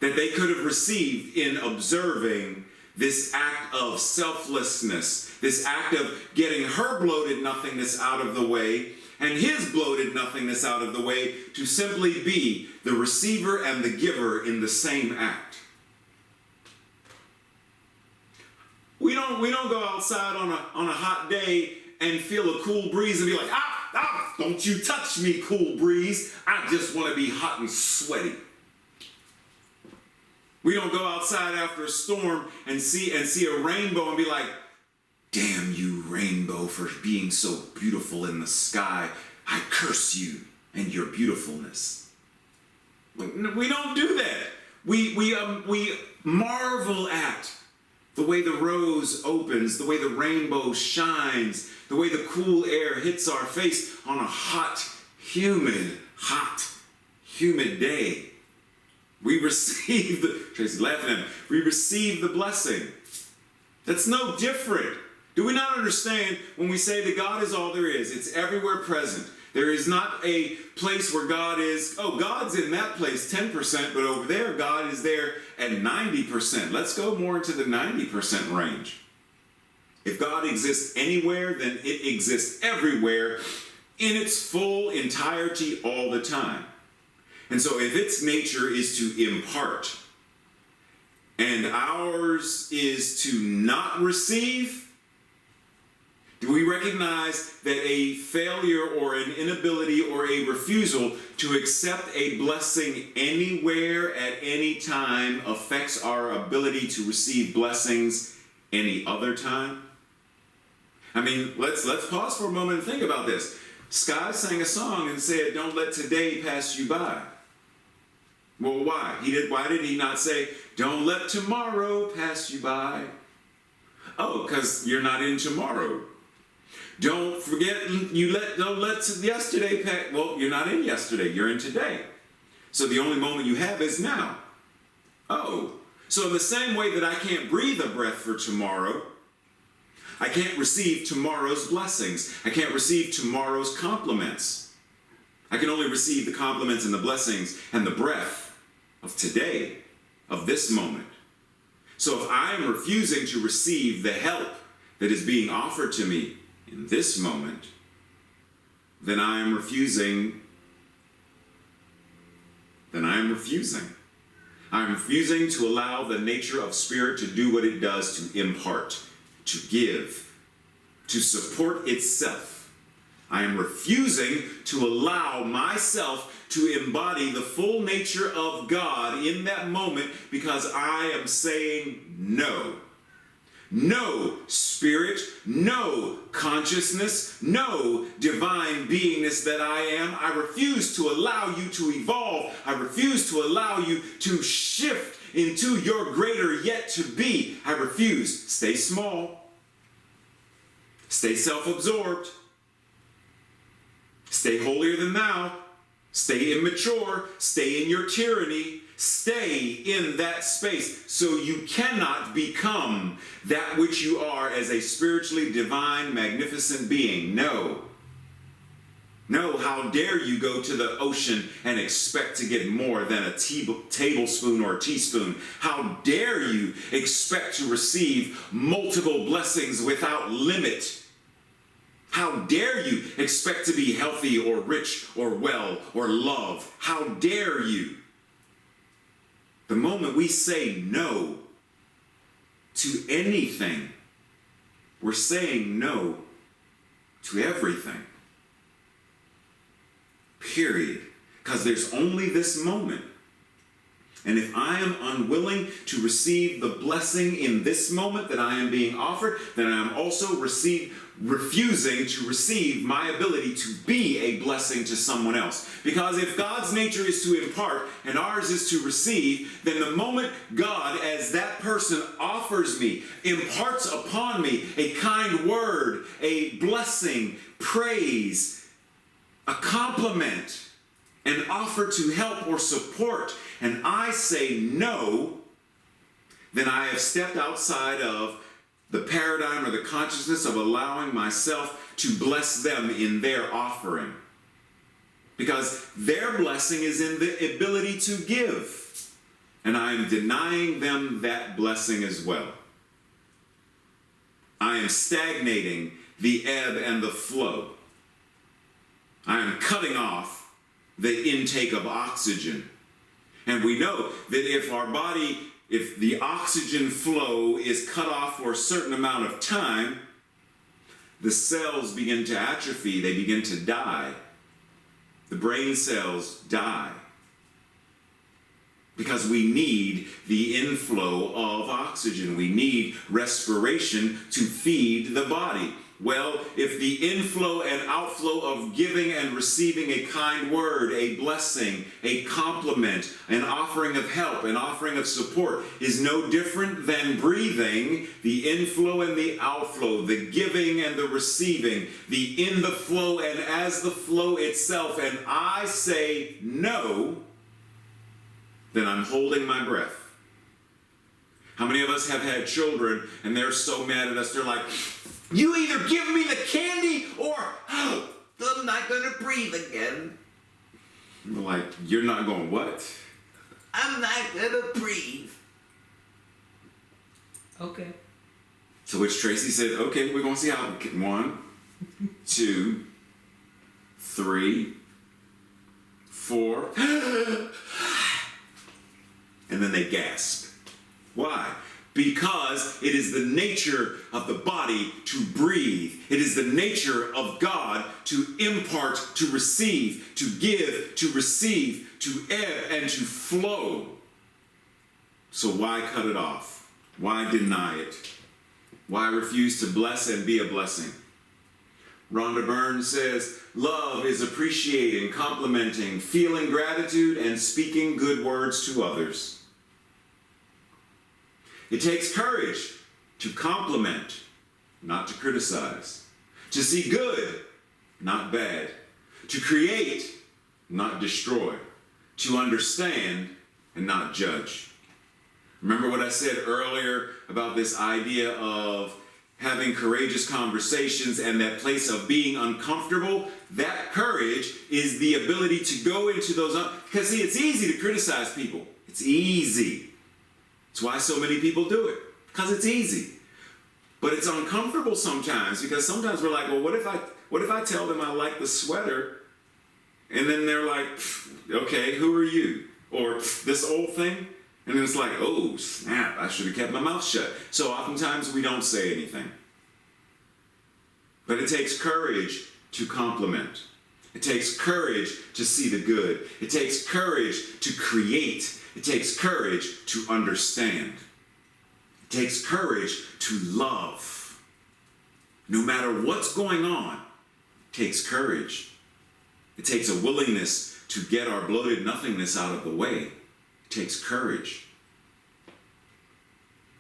that they could have received in observing this act of selflessness, this act of getting her bloated nothingness out of the way and his bloated nothingness out of the way to simply be the receiver and the giver in the same act. We don't go outside on a hot day and feel a cool breeze and be like, don't you touch me, cool breeze. I just want to be hot and sweaty. We don't go outside after a storm and see a rainbow and be like, damn you, rainbow, for being so beautiful in the sky. I curse you and your beautifulness. We don't do that. We marvel at the way the rose opens, the way the rainbow shines, the way the cool air hits our face on a hot, humid day. We receive Tracy's laughing at me. We receive the blessing. That's no different. Do we not understand when we say that God is all there is? It's everywhere present. There is not a place where God is, God's in that place 10%, but over there, God is there at 90%. Let's go more into the 90% range. If God exists anywhere, then it exists everywhere in its full entirety all the time. And so if its nature is to impart and ours is to not receive, do we recognize that a failure or an inability or a refusal to accept a blessing anywhere at any time affects our ability to receive blessings any other time? I mean, let's pause for a moment and think about this. Sky sang a song and said, "Don't let today pass you by." Well, why? Why did he not say, "Don't let tomorrow pass you by"? Oh, because you're not in tomorrow. Don't forget, don't let yesterday pass. Well, you're not in yesterday, you're in today. So the only moment you have is now. Oh, so in the same way that I can't breathe a breath for tomorrow, I can't receive tomorrow's blessings. I can't receive tomorrow's compliments. I can only receive the compliments and the blessings and the breath of today, of this moment. So if I am refusing to receive the help that is being offered to me in this moment, then I am refusing. I'm refusing to allow the nature of spirit to do what it does, to impart, to give, to support itself. I am refusing to allow myself to embody the full nature of God in that moment because I am saying no. No spirit, no consciousness, no divine beingness that I am. I refuse to allow you to evolve. I refuse to allow you to shift into your greater yet to be. I refuse. Stay small. Stay self-absorbed. Stay holier than thou. Stay immature. Stay in your tyranny. Stay in that space so you cannot become that which you are as a spiritually divine, magnificent being. No. No, how dare you go to the ocean and expect to get more than a tablespoon or a teaspoon? How dare you expect to receive multiple blessings without limit? How dare you expect to be healthy or rich or well or love? How dare you? The moment we say no to anything, we're saying no to everything. Period. Because there's only this moment. And if I am unwilling to receive the blessing in this moment that I am being offered, then I am also refusing to receive my ability to be a blessing to someone else. Because if God's nature is to impart and ours is to receive, then the moment God, as that person, offers me, imparts upon me a kind word, a blessing, praise, a compliment, an offer to help or support, and I say no, then I have stepped outside of the paradigm or the consciousness of allowing myself to bless them in their offering. Because their blessing is in the ability to give. And I am denying them that blessing as well. I am stagnating the ebb and the flow. I am cutting off the intake of oxygen. And we know that if the oxygen flow is cut off for a certain amount of time, the cells begin to atrophy, they begin to die. The brain cells die. Because we need the inflow of oxygen. We need respiration to feed the body. Well, if the inflow and outflow of giving and receiving a kind word, a blessing, a compliment, an offering of help, an offering of support is no different than breathing, the inflow and the outflow, the giving and the receiving, the in the flow and as the flow itself, and I say no, then I'm holding my breath. How many of us have had children and they're so mad at us, they're like, you either give me the candy or I'm not going to breathe again. We're like, you're not going what? I'm not going to breathe. Okay. To which Tracy said, okay, we're going to see how. 1, 2, 3, 4. And then they gasp. Why? Because it is the nature of the body to breathe. It is the nature of God to impart, to receive, to give, to receive, to ebb, and to flow. So why cut it off? Why deny it? Why refuse to bless and be a blessing? Rhonda Burns says, love is appreciating, complimenting, feeling gratitude, and speaking good words to others. It takes courage to compliment, not to criticize. To see good, not bad. To create, not destroy. To understand, and not judge. Remember what I said earlier about this idea of having courageous conversations and that place of being uncomfortable? That courage is the ability to go into those... Because see, it's easy to criticize people. It's easy. That's why so many people do it, because it's easy. But it's uncomfortable sometimes, because sometimes we're like, well, what if I tell them I like the sweater, and then they're like, okay, who are you? Or this old thing? And then it's like, oh, snap, I should have kept my mouth shut. So oftentimes we don't say anything. But it takes courage to compliment. It takes courage to see the good. It takes courage to create. It takes courage to understand. It takes courage to love. No matter what's going on, it takes courage. It takes a willingness to get our bloated nothingness out of the way. It takes courage.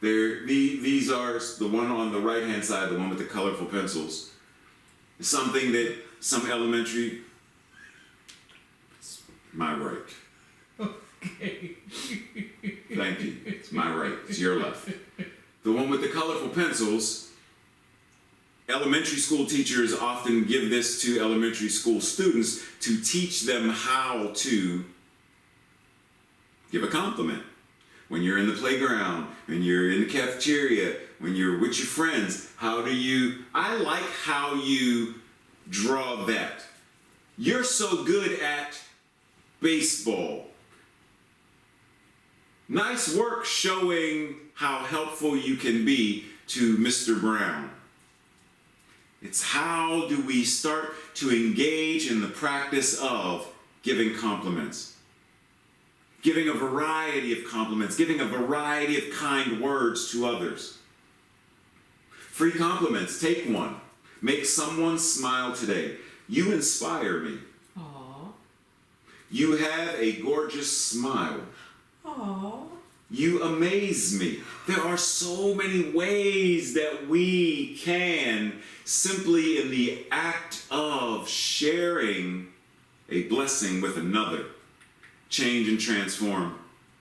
These are the one on the right-hand side, the one with the colorful pencils. It's something that some elementary... It's my right. Okay. Thank you. It's my right. It's your left. The one with the colorful pencils, elementary school teachers often give this to elementary school students to teach them how to give a compliment. When you're in the playground, when you're in the cafeteria, when you're with your friends, I like how you draw that. You're so good at baseball. Nice work showing how helpful you can be to Mr. Brown. It's how do we start to engage in the practice of giving compliments. Giving a variety of compliments, giving a variety of kind words to others. Free compliments, take one. Make someone smile today. You inspire me. Aww. You have a gorgeous smile. Aww. You amaze me. There are so many ways that we can, simply in the act of sharing a blessing with another, change and transform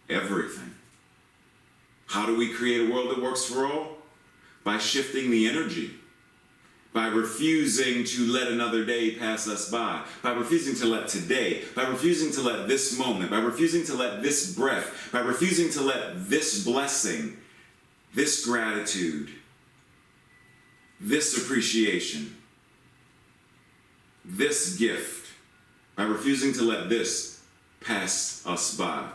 everything. How do we create a world that works for all? By shifting the energy. By refusing to let another day pass us by refusing to let today, by refusing to let this moment, by refusing to let this breath, by refusing to let this blessing, this gratitude, this appreciation, this gift, by refusing to let this pass us by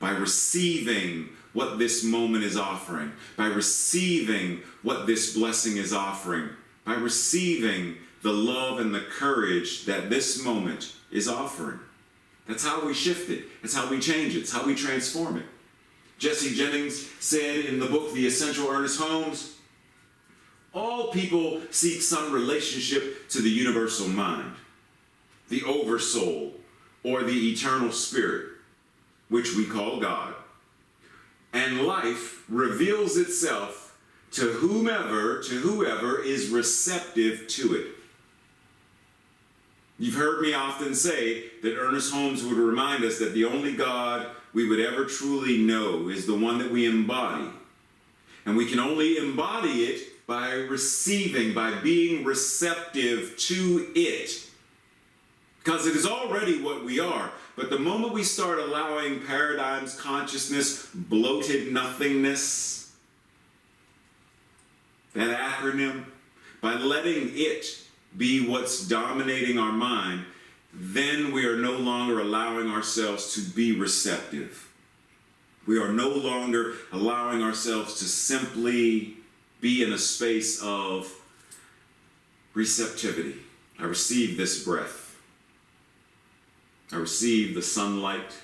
receiving what this moment is offering, by receiving what this blessing is offering, by receiving the love and the courage that this moment is offering. That's how we shift it. That's how we change it. It's how we transform it. Jesse Jennings said in the book, The Essential Ernest Holmes, all people seek some relationship to the universal mind, the oversoul, or the eternal spirit, which we call God. And life reveals itself to whoever is receptive to it. You've heard me often say that Ernest Holmes would remind us that the only God we would ever truly know is the one that we embody. And we can only embody it by receiving, by being receptive to it. Because it is already what we are. But the moment we start allowing paradigms, consciousness, bloated nothingness, that acronym, by letting it be what's dominating our mind, then we are no longer allowing ourselves to be receptive. We are no longer allowing ourselves to simply be in a space of receptivity. I receive this breath. I receive the sunlight.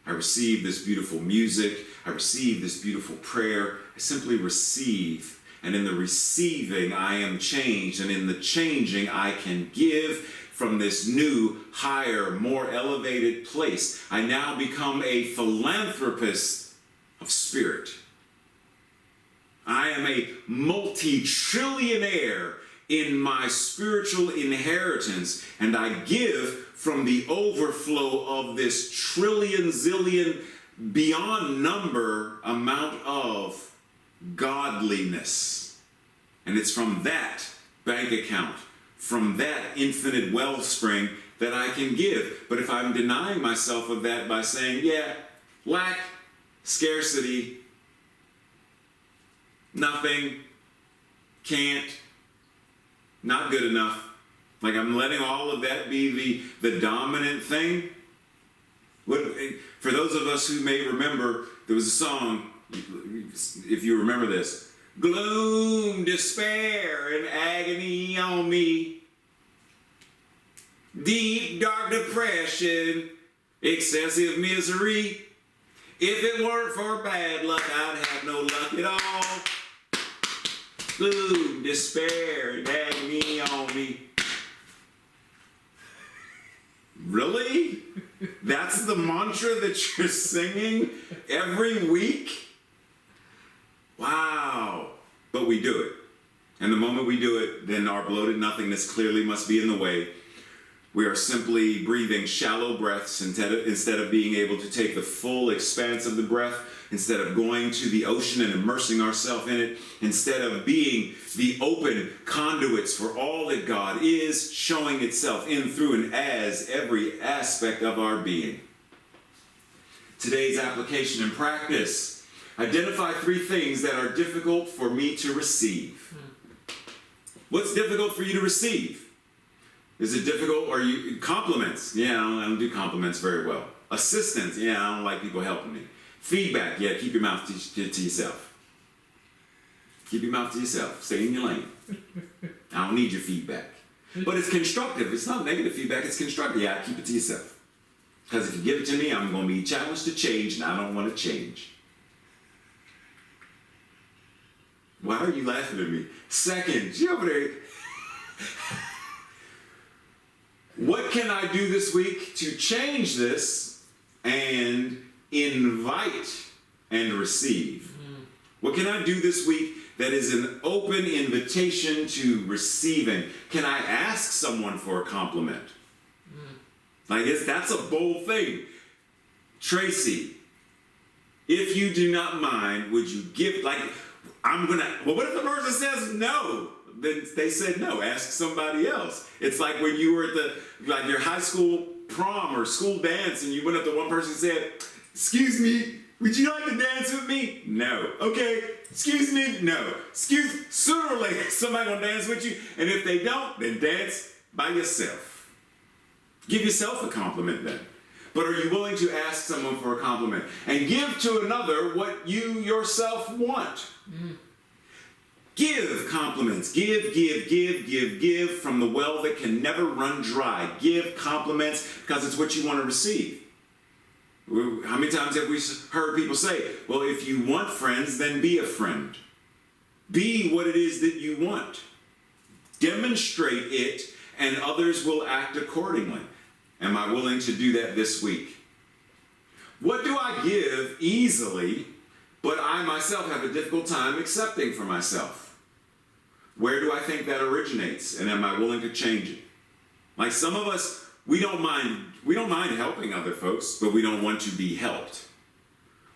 I receive this beautiful music. I receive this beautiful prayer. I simply receive. And in the receiving, I am changed. And in the changing, I can give from this new, higher, more elevated place. I now become a philanthropist of spirit. I am a multi-trillionaire in my spiritual inheritance, and I give from the overflow of this trillion, zillion, beyond number amount of godliness. And it's from that bank account, from that infinite wellspring that I can give. But if I'm denying myself of that by saying, yeah, lack, scarcity, nothing, can't, not good enough, like I'm letting all of that be the dominant thing. For those of us who may remember, there was a song, if you remember this, gloom, despair, and agony on me, deep, dark depression, excessive misery. If it weren't for bad luck, I'd have no luck at all. Gloom, despair, and agony on me. Really? That's the mantra that you're singing every week? Wow. But we do it. And the moment we do it, then our bloated nothingness clearly must be in the way. We are simply breathing shallow breaths instead of being able to take the full expanse of the breath, instead of going to the ocean and immersing ourselves in it, instead of being the open conduits for all that God is, showing itself in, through, and as every aspect of our being. Today's application and practice. Identify 3 things that are difficult for me to receive. What's difficult for you to receive? Is it difficult? Or you compliments? Yeah, I don't do compliments very well. Assistance? Yeah, I don't like people helping me. Feedback? Yeah, keep your mouth to yourself. Keep your mouth to yourself. Stay in your lane. I don't need your feedback. But it's constructive. It's not negative feedback. It's constructive. Yeah, keep it to yourself. Because if you give it to me, I'm going to be challenged to change, and I don't want to change. Why are you laughing at me? Second, you over there. What can I do this week to change this and invite and receive? What can I do this week that is an open invitation to receiving? Can I ask someone for a compliment? I guess that's a bold thing. Tracy, if you do not mind, would you give, well, what if the person says no? Then they said no, ask somebody else. It's like when you were at your high school prom or school dance and you went up to one person and said, excuse me, would you like to dance with me? No. Okay, excuse me, no. Sooner or later, somebody gonna dance with you, and if they don't, then dance by yourself. Give yourself a compliment then. But are you willing to ask someone for a compliment and give to another what you yourself want? Give compliments. Give from the well that can never run dry. Give compliments because it's what you want to receive. How many times have we heard people say, well, if you want friends, then be a friend. Be what it is that you want. Demonstrate it, and others will act accordingly. Am I willing to do that this week? What do I give easily, but I myself have a difficult time accepting for myself? Where do I think that originates, and am I willing to change it? Like some of us, we don't mind helping other folks, but we don't want to be helped.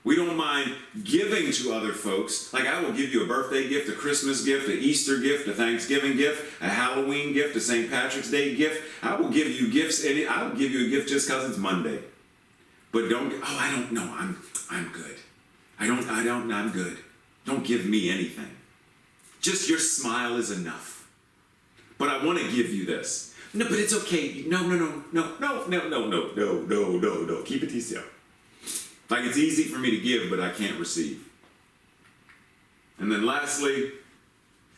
We don't mind giving to other folks. Like I will give you a birthday gift, a Christmas gift, an Easter gift, a Thanksgiving gift, a Halloween gift, a St. Patrick's Day gift. I will give you gifts, and I will give you a gift just because it's Monday. But I don't know, I'm good. I'm good. Don't give me anything. Just your smile is enough. But I want to give you this. No, but it's okay. No. Keep it to yourself. Like it's easy for me to give, but I can't receive. And then lastly,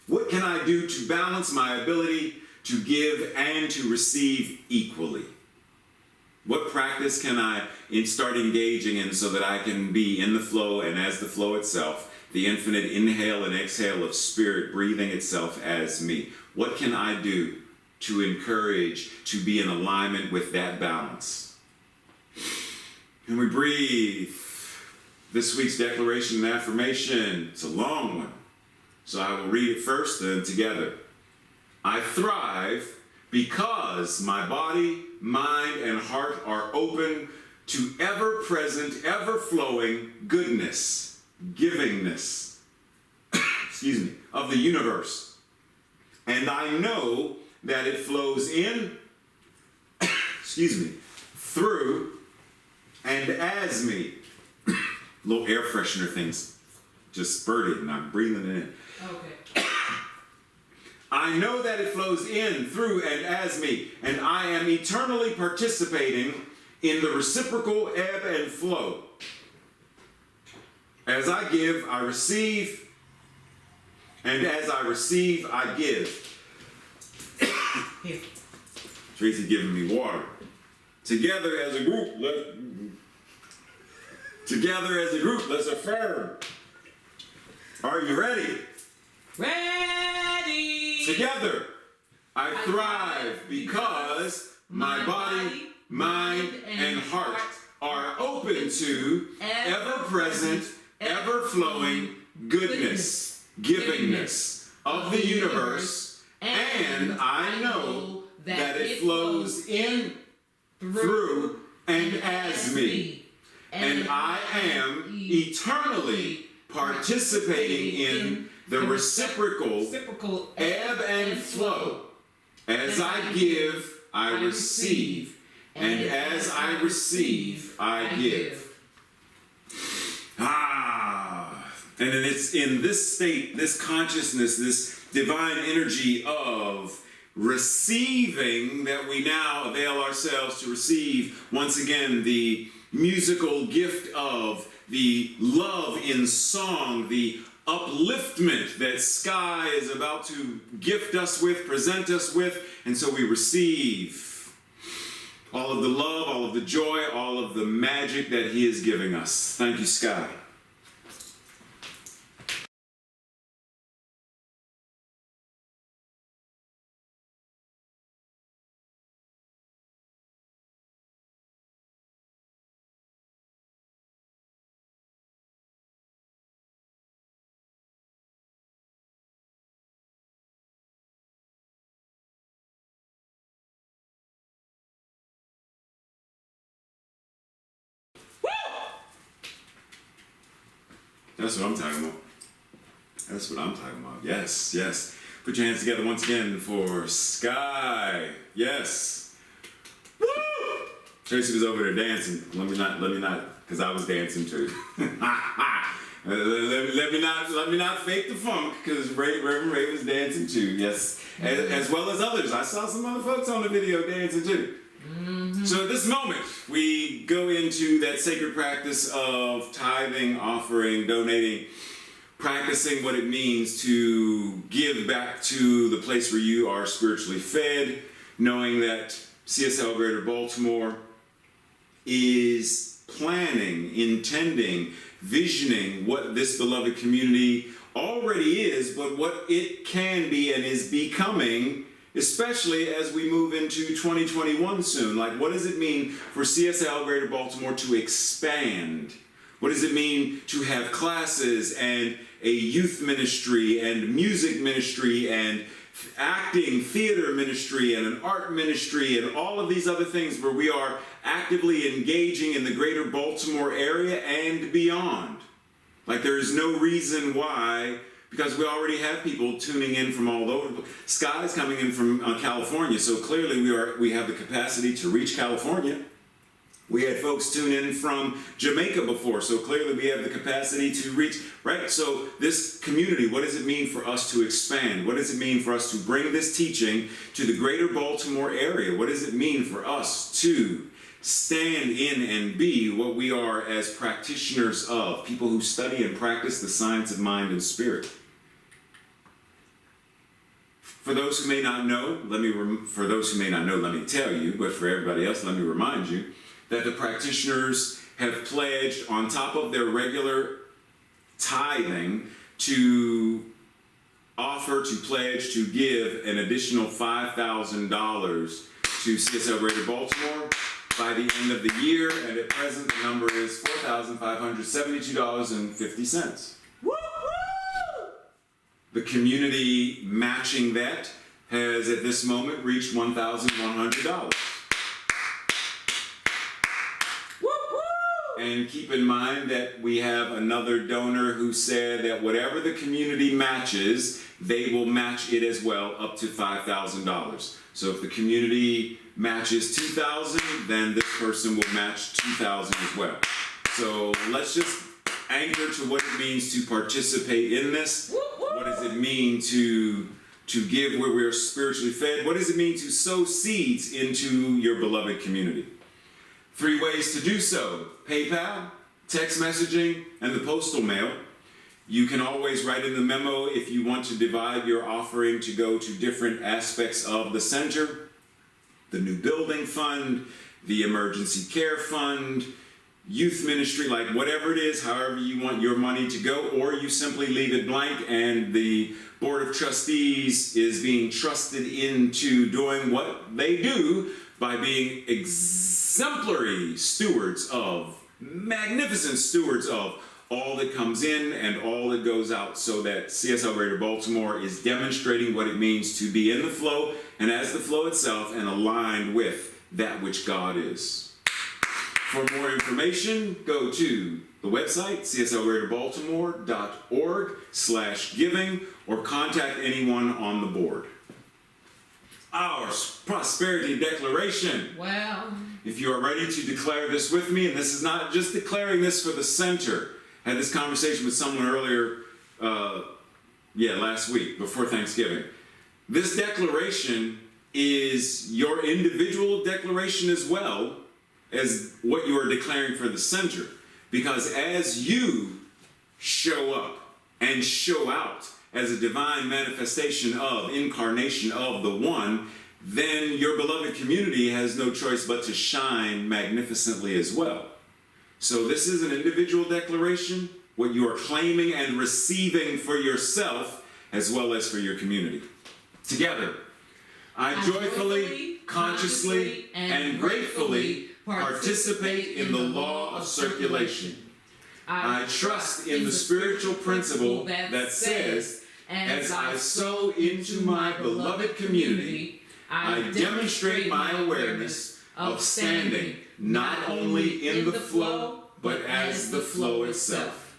what can I do to balance my ability to give and to receive equally? What practice can I start engaging in so that I can be in the flow and as the flow itself, the infinite inhale and exhale of spirit breathing itself as me? What can I do to encourage, to be in alignment with that balance? And we breathe. This week's declaration and affirmation, it's a long one. So I will read it first and then together. I thrive because my body, mind, and heart are open to ever-present, ever-flowing goodness, givingness, of the universe. And I know that it flows in, through, and as me. Little air freshener things just spurted and I'm breathing it in. Okay. I know that it flows in, through, and as me, and I am eternally participating in the reciprocal ebb and flow. As I give, I receive, and as I receive, I give. Here. Tracy's giving me water. Together as a group, let's affirm. Are you ready? Ready! Together, I thrive because my body, mind, and heart are open to ever-present, ever-flowing goodness, givingness of the universe, and I know that it flows in, through, and as me. And I am eternally participating in the reciprocal ebb and flow. As I give, I receive. And as I receive, I give. And then it's in this state, this consciousness, this divine energy of receiving that we now avail ourselves to receive, once again, the musical gift of the love in song, the upliftment that Sky is about to gift us with, present us with, and so we receive all of the love, all of the joy, all of the magic that he is giving us. Thank you, Sky. That's what I'm talking about. That's what I'm talking about. Yes, yes. Put your hands together once again for Sky. Yes. Woo! Tracy was over there dancing. Let me not, because I was dancing too. let me not fake the funk, because Reverend Ray was dancing too. Yes, as well as others. I saw some other folks on the video dancing too. So at this moment, we go into that sacred practice of tithing, offering, donating, practicing what it means to give back to the place where you are spiritually fed, knowing that CSL Greater Baltimore is planning, intending, visioning what this beloved community already is, but what it can be and is becoming, especially as we move into 2021 soon. Like, what does it mean for CSL Greater Baltimore to expand? What does it mean to have classes and a youth ministry and music ministry and acting, theater ministry and an art ministry and all of these other things where we are actively engaging in the greater Baltimore area and beyond? Like, there is no reason why, because we already have people tuning in from all over. Sky's coming in from California, so clearly we have the capacity to reach California. We had folks tune in from Jamaica before, so clearly we have the capacity to reach, right? So this community, what does it mean for us to expand? What does it mean for us to bring this teaching to the greater Baltimore area? What does it mean for us to stand in and be what we are as practitioners of, people who study and practice the science of mind and spirit? For those who may not know, let me tell you, but for everybody else, let me remind you that the practitioners have pledged, on top of their regular tithing, to pledge to give an additional $5,000 to CSL Greater Baltimore by the end of the year, and at present the number is $4,572.50. The community matching that has at this moment reached $1,100. And keep in mind that we have another donor who said that whatever the community matches, they will match it as well, up to $5,000. So if the community matches $2,000, then this person will match $2,000 as well. So let's just anchor to what it means to participate in this. What does it mean to give where we're spiritually fed? What does it mean to sow seeds into your beloved community? 3 ways to do so: PayPal, text messaging, and the postal mail. You can always write in the memo if you want to divide your offering to go to different aspects of the center: the new building fund, the emergency care fund, youth ministry, like whatever it is, however you want your money to go, or you simply leave it blank and the Board of Trustees is being trusted into doing what they do by being exemplary stewards of, magnificent stewards of all that comes in and all that goes out, so that CSL Greater Baltimore is demonstrating what it means to be in the flow and as the flow itself and aligned with that which God is. For more information, go to the website, cslgreaterbaltimore.org/giving, or contact anyone on the board. Our prosperity declaration. Well, if you are ready to declare this with me, and this is not just declaring this for the center, had this conversation with someone earlier, last week, before Thanksgiving. This declaration is your individual declaration as well as what you are declaring for the center. Because as you show up and show out as a divine manifestation of, incarnation of the One, then your beloved community has no choice but to shine magnificently as well. So this is an individual declaration, what you are claiming and receiving for yourself as well as for your community. Together, I joyfully, consciously, and gratefully participate in the law of circulation. I trust in the spiritual principle that says, as I sow into my beloved community, I demonstrate my awareness of standing not only in the flow, but as the flow itself.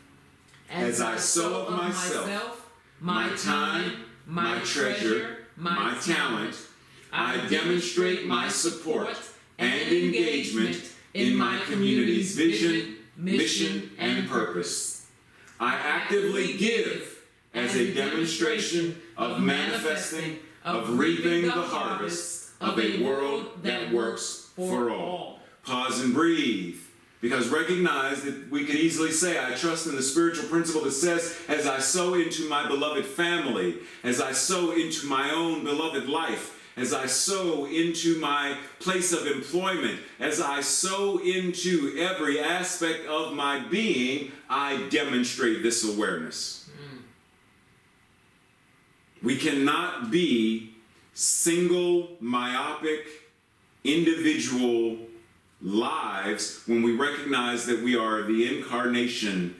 As I sow of myself, my time, my treasure, my talent, I demonstrate my support and engagement in my community's vision, mission, and purpose. I actively give as a demonstration of manifesting, of reaping the harvest of a world that works for all. Pause and breathe, because recognize that we could easily say, I trust in the spiritual principle that says, as I sow into my beloved family, as I sow into my own beloved life, as I sow into my place of employment, as I sow into every aspect of my being, I demonstrate this awareness. We cannot be single, myopic, individual lives when we recognize that we are the incarnation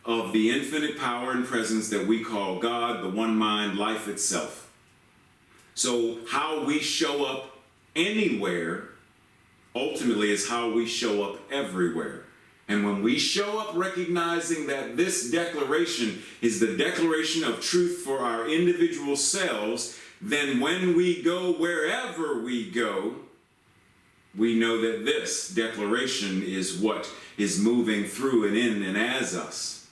of the infinite power and presence that we call God, the one mind, life itself. So how we show up anywhere ultimately is how we show up everywhere. And when we show up recognizing that this declaration is the declaration of truth for our individual selves, then when we go wherever we go, we know that this declaration is what is moving through and in and as us.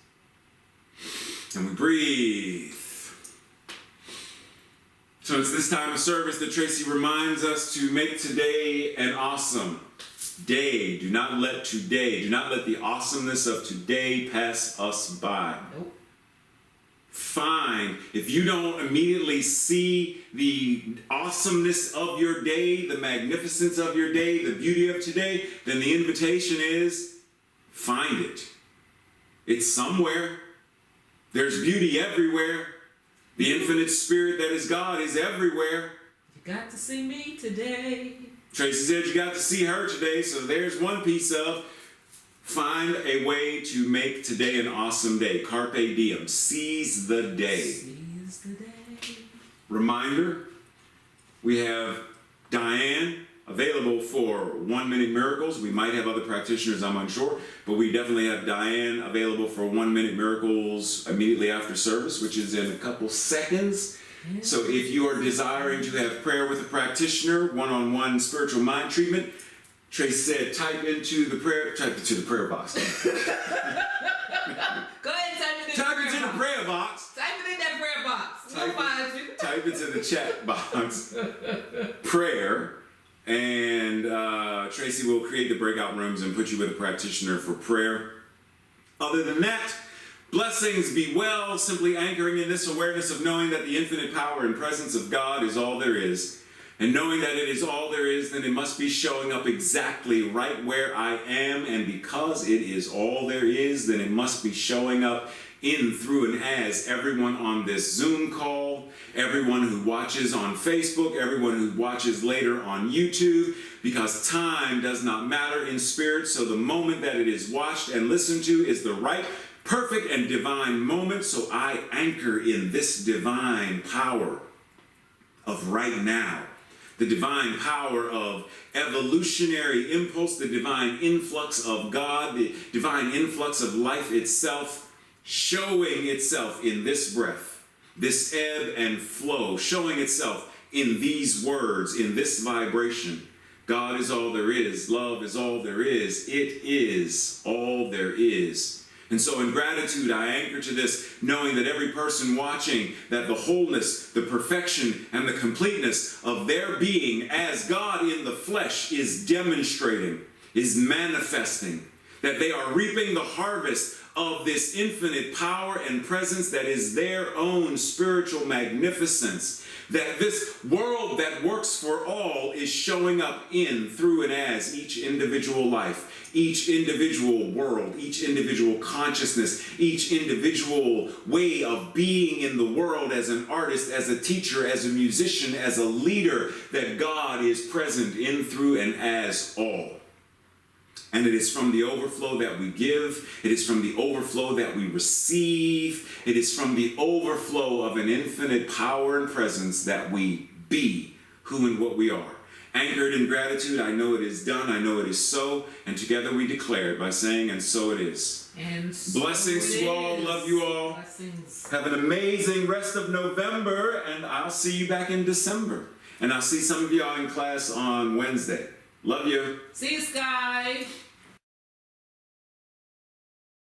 And we breathe. So it's this time of service that Tracy reminds us to make today an awesome day. Do not let the awesomeness of today pass us by. Nope. Fine. If you don't immediately see the awesomeness of your day, the magnificence of your day, the beauty of today, then the invitation is find it. It's somewhere. There's beauty everywhere. The infinite spirit that is God is everywhere. You got to see me today. Tracy said you got to see her today, so there's one piece of find a way to make today an awesome day. Carpe diem. Seize the day. Seize the day. Reminder, we have Diane available for 1 Minute Miracles. We might have other practitioners, I'm unsure, but we definitely have Diane available for 1 Minute Miracles immediately after service, which is in a couple seconds. Yeah. So if you are desiring to have prayer with a practitioner, one-on-one spiritual mind treatment, Trace said, type into the prayer box. Go ahead, type into the prayer box. Type it in that prayer box. We'll find you. Type into the chat box. Prayer. And Tracy will create the breakout rooms and put you with a practitioner for prayer. Other than that, blessings, be well, simply anchoring in this awareness of knowing that the infinite power and presence of God is all there is. And knowing that it is all there is, then it must be showing up exactly right where I am. And because it is all there is, then it must be showing up in, through, and as everyone on this Zoom call, everyone who watches on Facebook, everyone who watches later on YouTube, because time does not matter in spirit. So the moment that it is watched and listened to is the right, perfect, and divine moment. So I anchor in this divine power of right now. The divine power of evolutionary impulse, the divine influx of God, the divine influx of life itself, showing itself in this breath, this ebb and flow, showing itself in these words, in this vibration. God is all there is. Love is all there is. It is all there is. And so in gratitude, I anchor to this, knowing that every person watching, that the wholeness, the perfection, and the completeness of their being as God in the flesh is demonstrating, is manifesting, that they are reaping the harvest of this infinite power and presence that is their own spiritual magnificence, that this world that works for all is showing up in, through, and as each individual life, each individual world, each individual consciousness, each individual way of being in the world as an artist, as a teacher, as a musician, as a leader, that God is present in, through, and as all. And it is from the overflow that we give. It is from the overflow that we receive. It is from the overflow of an infinite power and presence that we be who and what we are. Anchored in gratitude, I know it is done. I know it is so. And together we declare it by saying, and so it is. And so blessings to all. Love you all. Blessings. Have an amazing rest of November. And I'll see you back in December. And I'll see some of y'all in class on Wednesday. Love you. See you, Sky.